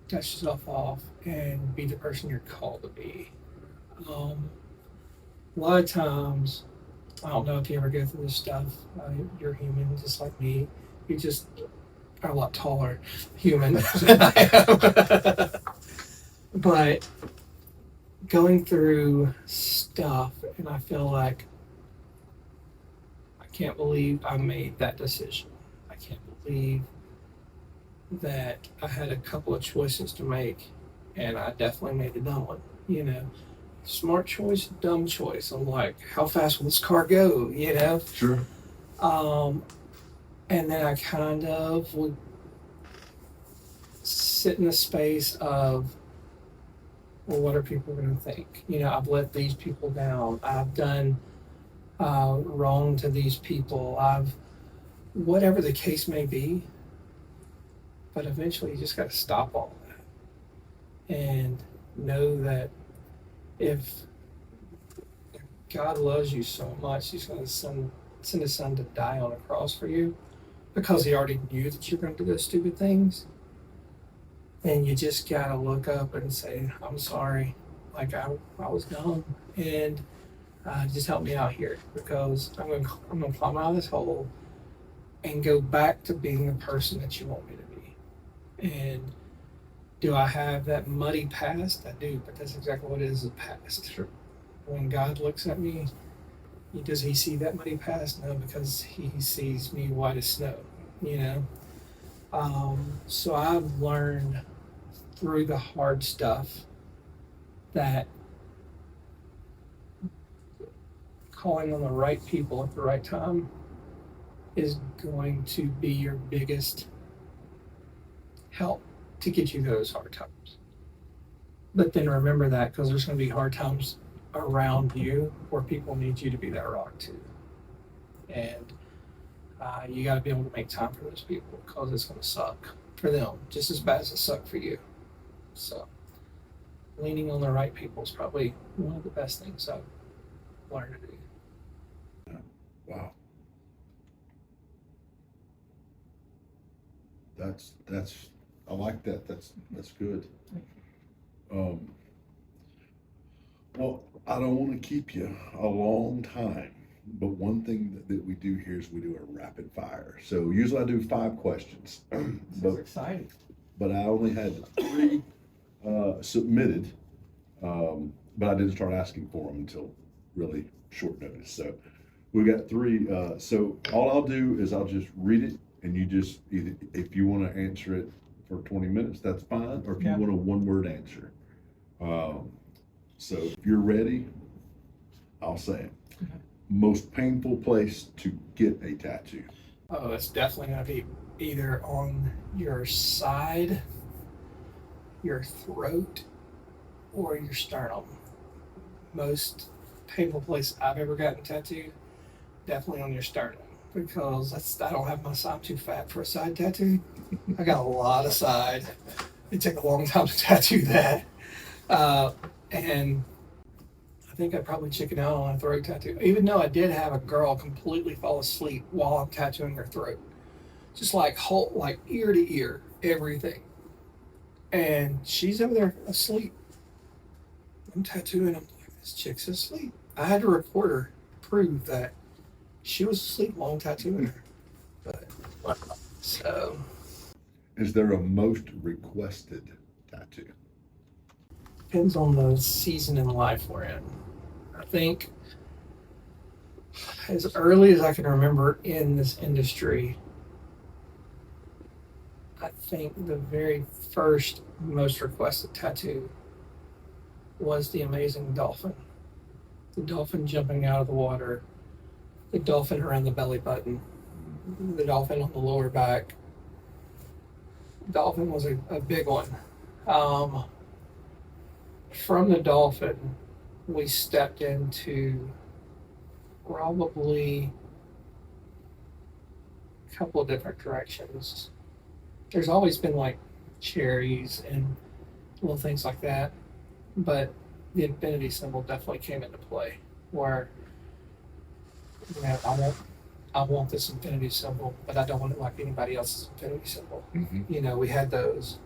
dust yourself off and be the person you're called to be. A lot of times, I don't know if you ever go through this stuff. You're human, just like me. You just are a lot taller human than I am. But going through stuff, and I feel like I can't believe I made that decision. I can't believe that I had a couple of choices to make, and I definitely made the dumb one. You know, smart choice, dumb choice. I'm like, how fast will this car go? You know? Sure. And then I kind of would sit in the space of, well, what are people going to think? You know, I've let these people down. I've done wrong to these people. Whatever the case may be. But eventually you just got to stop all that and know that if God loves you so much, he's going to send his son to die on a cross for you, because he already knew that you're going to do those stupid things. And you just got to look up and say, I'm sorry. Like, I was dumb. And just help me out here, because I'm going to climb out of this hole and go back to being the person that you want me to be. And do I have that muddy past? I do, but that's exactly what it is, a past. Sure. When God looks at me, does he see that muddy past? No, because he sees me white as snow, you know? So I've learned through the hard stuff that calling on the right people at the right time is going to be your biggest help to get you those hard times. But then remember that, because there's going to be hard times around you where people need you to be that rock too. And you got to be able to make time for those people, because it's going to suck for them just as bad as it sucked for you. So leaning on the right people is probably one of the best things I've learned to do. Wow. That's I like that. That's good. Well, I don't want to keep you a long time, but one thing that we do here is we do a rapid fire. So usually I do 5 questions. This is exciting. But I only had 3 submitted, but I didn't start asking for them until really short notice. So we got 3. So all I'll do is I'll just read it, and you just either, if you want to answer it for 20 minutes, that's fine, or if you want a 1-word answer. So if you're ready, I'll say it. Okay. Most painful place to get a tattoo? Oh, it's definitely going to be either on your side, your throat, or your sternum. Most painful place I've ever gotten tattooed, definitely on your sternum, because I don't have my side, I'm too fat for a side tattoo. I got a lot of side. It took a long time to tattoo that. And I think I'd probably chicken out on a throat tattoo, even though I did have a girl completely fall asleep while I'm tattooing her throat. Just like whole, like ear to ear, everything. And she's over there asleep. I'm tattooing, I'm like, this chick's asleep. I had to record her to prove that she was asleep while I'm tattooing her. But, so. Is there a most requested tattoo? depends on the season in life we're in. I think as early as I can remember in this industry, I think the very first most requested tattoo was the amazing dolphin. The dolphin jumping out of the water, the dolphin around the belly button, the dolphin on the lower back. Dolphin was a big one. From the dolphin, we stepped into probably a couple of different directions. There's always been like cherries and little things like that, but the infinity symbol definitely came into play. Where I want this infinity symbol, but I don't want it like anybody else's infinity symbol. Mm-hmm. We had those.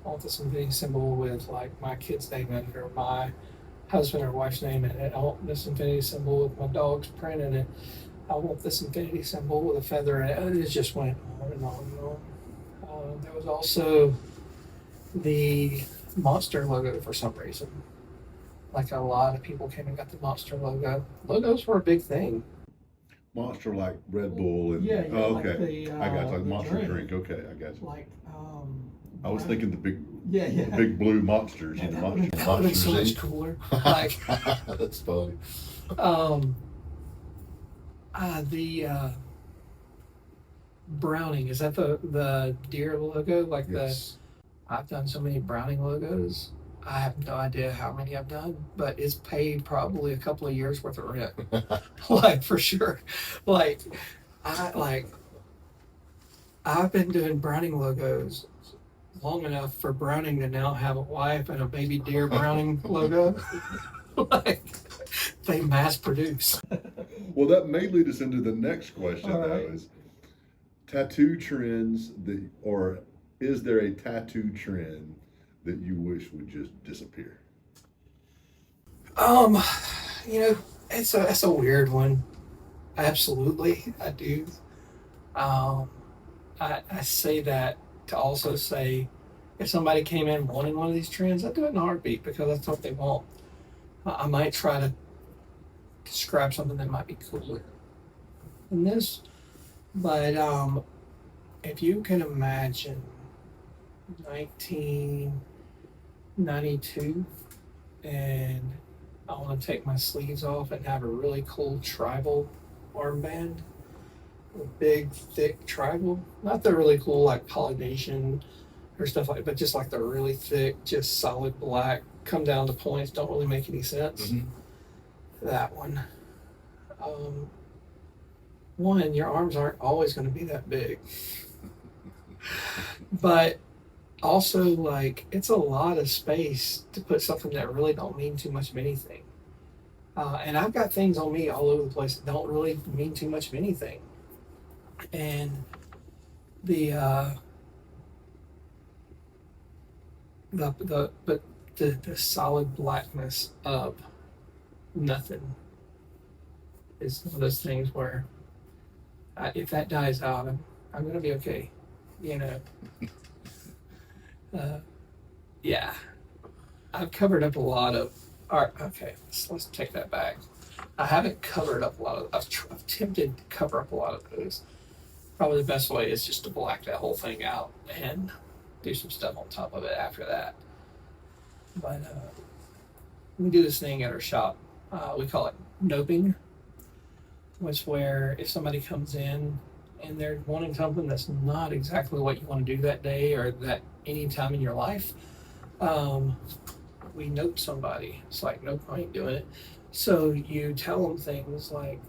I want this infinity symbol with like my kid's name in it, or my husband or wife's name in it. I want this infinity symbol with my dog's print in it. I want this infinity symbol with a feather in it. It just went on and on and on. There was also the monster logo for some reason. Like a lot of people came and got the monster logo. Logos were a big thing. Monster like Red Bull and Yeah, oh, like okay. the, I got you, like the Monster drink. Okay, I got you. Like I was thinking the big yeah. the big blue monsters, Yeah, you know, that would have Monster been so much Inc. cooler. Like That's funny. The Browning, is that the deer logo? Like Yes. I've done so many Browning logos. I have no idea how many I've done, but it's paid probably a couple of years worth of rent. Like for sure. Like I've been doing Browning logos long enough for Browning to now have a wife and a baby deer Browning logo. Like they mass produce. Well, that may lead us into the next question, All though, right. is tattoo trends or is there a tattoo trend that you wish would just disappear? It's a weird one. Absolutely, I do. I say that to also say if somebody came in wanting one of these trends, I'd do it in a heartbeat because that's what they want. I might try to describe something that might be cooler than this, but if you can imagine 1992 and I want to take my sleeves off and have a really cool tribal armband, a big thick tribal, not the really cool like Polynesian or stuff like, but just like the really thick, just solid black, come down to points, don't really make any sense. Mm-hmm. That one. One, your arms aren't always going to be that big, but also like it's a lot of space to put something that really don't mean too much of anything. And I've got things on me all over the place that don't really mean too much of anything. And the solid blackness of nothing is one of those things where if that dies out, I'm gonna be okay, you know. Yeah, I've covered up a lot of art. Okay, let's take that back. I haven't covered up a lot of. I've attempted to cover up a lot of those. Probably the best way is just to black that whole thing out and do some stuff on top of it after that. But we do this thing at our shop. We call it noping, which where if somebody comes in and they're wanting something that's not exactly what you want to do that day or that any time in your life, we note somebody. It's like, nope, I ain't doing it. So you tell them things like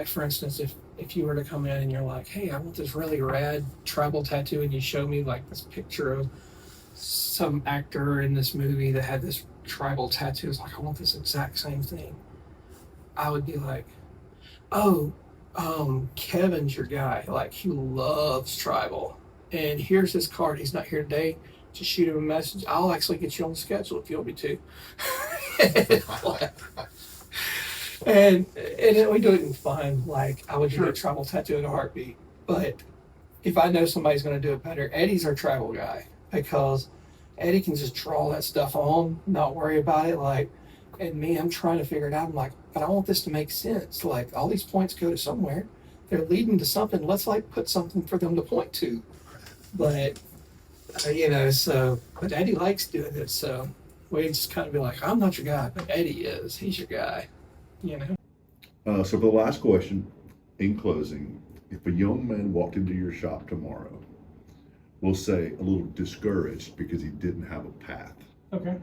for instance, if you were to come in and you're like, hey, I want this really rad tribal tattoo, and you show me like this picture of some actor in this movie that had this tribal tattoo, it's like, I want this exact same thing. I would be like, oh, Kevin's your guy. Like, he loves tribal. And here's his card. He's not here today. Just shoot him a message. I'll actually get you on the schedule if you want me to. and then we do it in fun. Like, I would do a tribal tattoo in a heartbeat. But if I know somebody's going to do it better, Eddie's our tribal guy because Eddie can just draw that stuff on, not worry about it. Like, and me, I'm trying to figure it out. I'm like, but I want this to make sense. Like, all these points go to somewhere. They're leading to something. Let's like put something for them to point to. But but Eddie likes doing it. So we just kind of be like, I'm not your guy, but Eddie is. He's your guy. So for the last question, in closing, if a young man walked into your shop tomorrow, we'll say a little discouraged because he didn't have a path. Okay.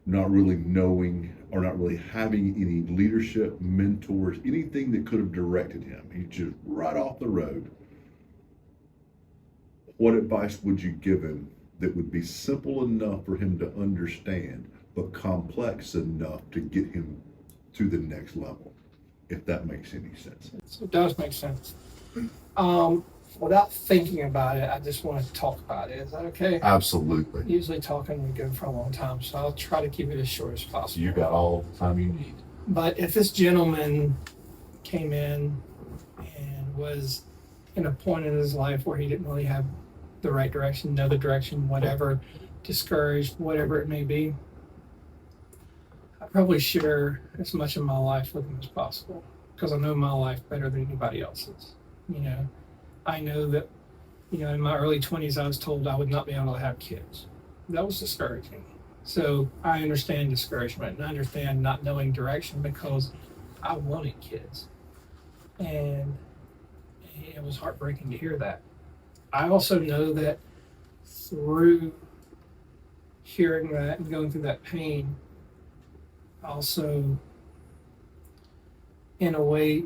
Not really knowing or not really having any leadership, mentors, anything that could have directed him. He's just right off the road. What advice would you give him that would be simple enough for him to understand, but complex enough to get him to the next level, if that makes any sense? It does make sense. Without thinking about it, I just want to talk about it. Is that okay? Absolutely. Usually talking we go for a long time, so I'll try to keep it as short as possible. You got all the time you need. But if this gentleman came in and was in a point in his life where he didn't really have the right direction, know the direction, whatever, discouraged, whatever it may be, I probably share as much of my life with him as possible because I know my life better than anybody else's. I know that, in my early 20s, I was told I would not be able to have kids. That was discouraging. So I understand discouragement and I understand not knowing direction because I wanted kids. And it was heartbreaking to hear that. I also know that through hearing that and going through that pain, also, in a way,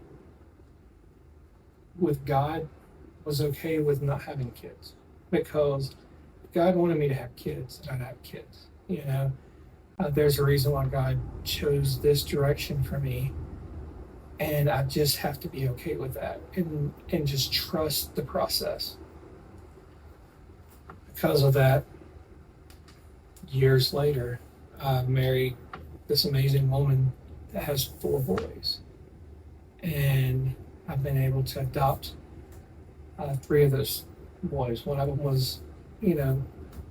with God, was okay with not having kids because God wanted me to have kids and I'd have kids. There's a reason why God chose this direction for me, and I just have to be okay with that and just trust the process. Because of that, years later, I married this amazing woman that has 4 boys, and I've been able to adopt 3 of those boys. One of them was, an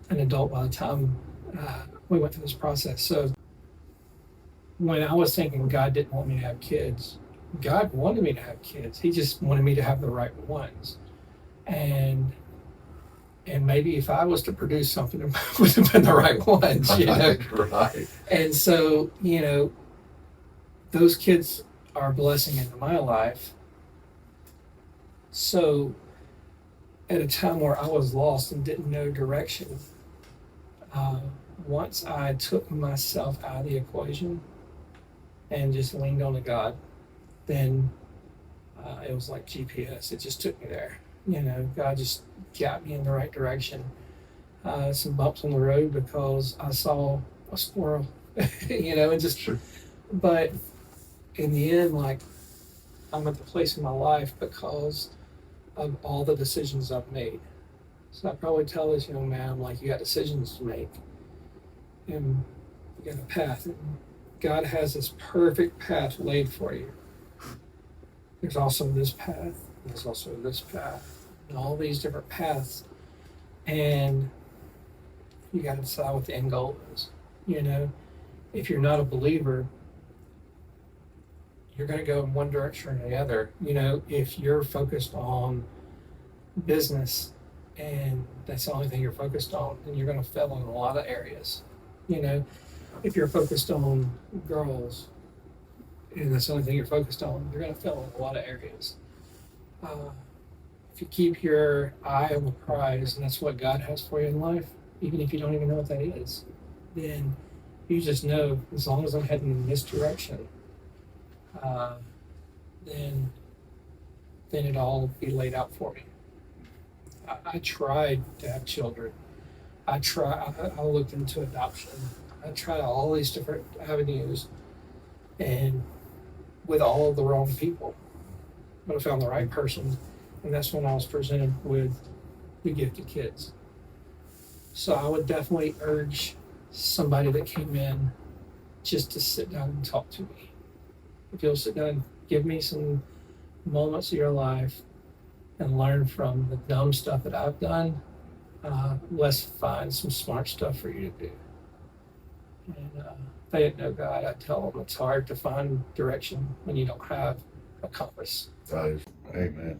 adult by the time we went through this process. So when I was thinking God didn't want me to have kids, God wanted me to have kids. He just wanted me to have the right ones. And maybe if I was to produce something, it would have been the right ones, Right. And so, those kids are a blessing into my life. So at a time where I was lost and didn't know direction, once I took myself out of the equation and just leaned on to God, then it was like GPS. It just took me there. God just got me in the right direction. Some bumps on the road because I saw a squirrel, and just, Sure. But in the end, like, I'm at the place in my life because of all the decisions I've made. So I probably tell this young man, I'm like, you got decisions to make and you got a path. And God has this perfect path laid for you. There's also this path, there's also this path, and all these different paths. And you got to decide what the end goal is. If you're not a believer, you're going to go in one direction or the other. If you're focused on business and that's the only thing you're focused on, then you're going to fail in a lot of areas. If you're focused on girls and that's the only thing you're focused on, you're going to fail in a lot of areas. If you keep your eye on the prize, and that's what God has for you in life, even if you don't even know what that is, then you just know, as long as I'm heading in this direction, then it'll all be laid out for me. I tried to have children. I looked into adoption. I tried all these different avenues, and with all of the wrong people. But I found the right person, and that's when I was presented with the gift of kids. So I would definitely urge somebody that came in just to sit down and talk to me. If you'll sit down and give me some moments of your life and learn from the dumb stuff that I've done, let's find some smart stuff for you to do. And if they didn't know God, I'd tell them it's hard to find direction when you don't have a compass. Amen.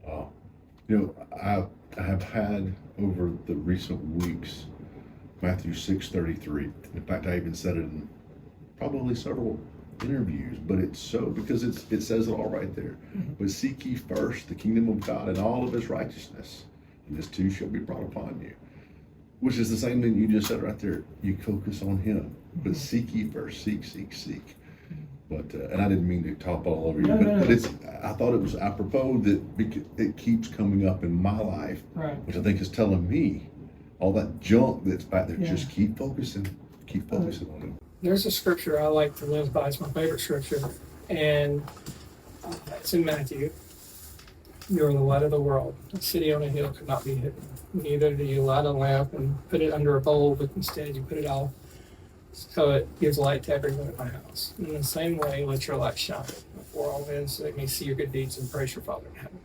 I have had over the recent weeks Matthew 6:33. In fact, I even said it in probably several interviews, but it's so because it says it all right there. Mm-hmm. But seek ye first the kingdom of God and all of his righteousness, and this too shall be brought upon you. Which is the same thing you just said right there. You focus on him, but seek ye first. Seek. But and I didn't mean to talk all over you, but it's. I thought it was apropos that it keeps coming up in my life, Right. which I think is telling me all that junk that's back there. Yeah. Just keep focusing on him. There's a scripture I like to live by. It's my favorite scripture, and it's in Matthew. You are the light of the world. A city on a hill could not be hidden. Neither do you light a lamp and put it under a bowl, but instead you put it out so it gives light to everyone in my house. In the same way, let your light shine before all men, so they may see your good deeds and praise your Father in heaven.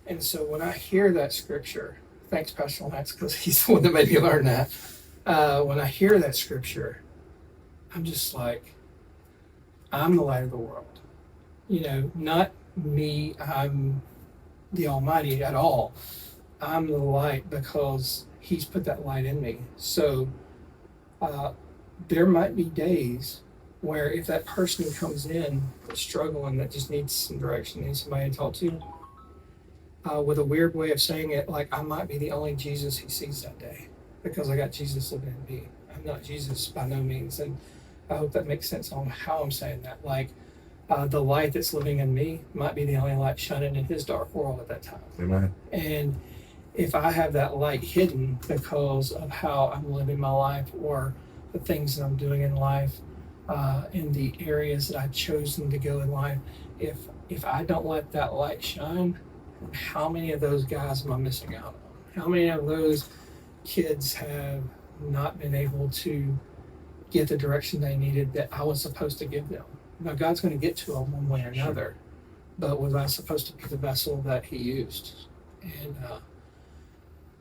And so when I hear that scripture, thanks Pastor Lance, because he's the one that made me learn that. When I hear that scripture, I'm just like, I'm the light of the world. Not me, I'm the Almighty at all. I'm the light because he's put that light in me. So there might be days where if that person comes in struggling, that just needs some direction, needs somebody to talk to, with a weird way of saying it, like I might be the only Jesus he sees that day because I got Jesus living in me. I'm not Jesus by no means. And I hope that makes sense on how I'm saying that. Like the light that's living in me might be the only light shining in his dark world at that time. Amen. And if I have that light hidden because of how I'm living my life or the things that I'm doing in life, in the areas that I've chosen to go in life, if I don't let that light shine, how many of those guys am I missing out on? How many of those kids have not been able to get the direction they needed that I was supposed to give them? Now, God's going to get to them one way or another, but was I supposed to be the vessel that he used? And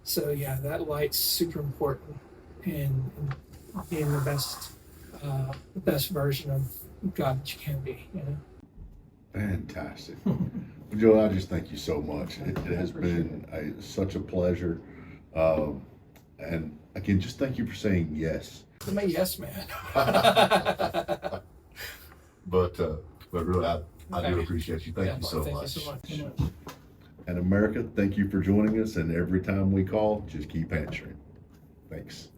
so, yeah, that light's super important in being the best version of God that you can be, Fantastic. Joe, I just thank you so much. It has been such a pleasure. And again, just thank you for saying yes. I'm a yes man. But really, I do appreciate you. Thank you so much. And America, thank you for joining us. And every time we call, just keep answering. Thanks.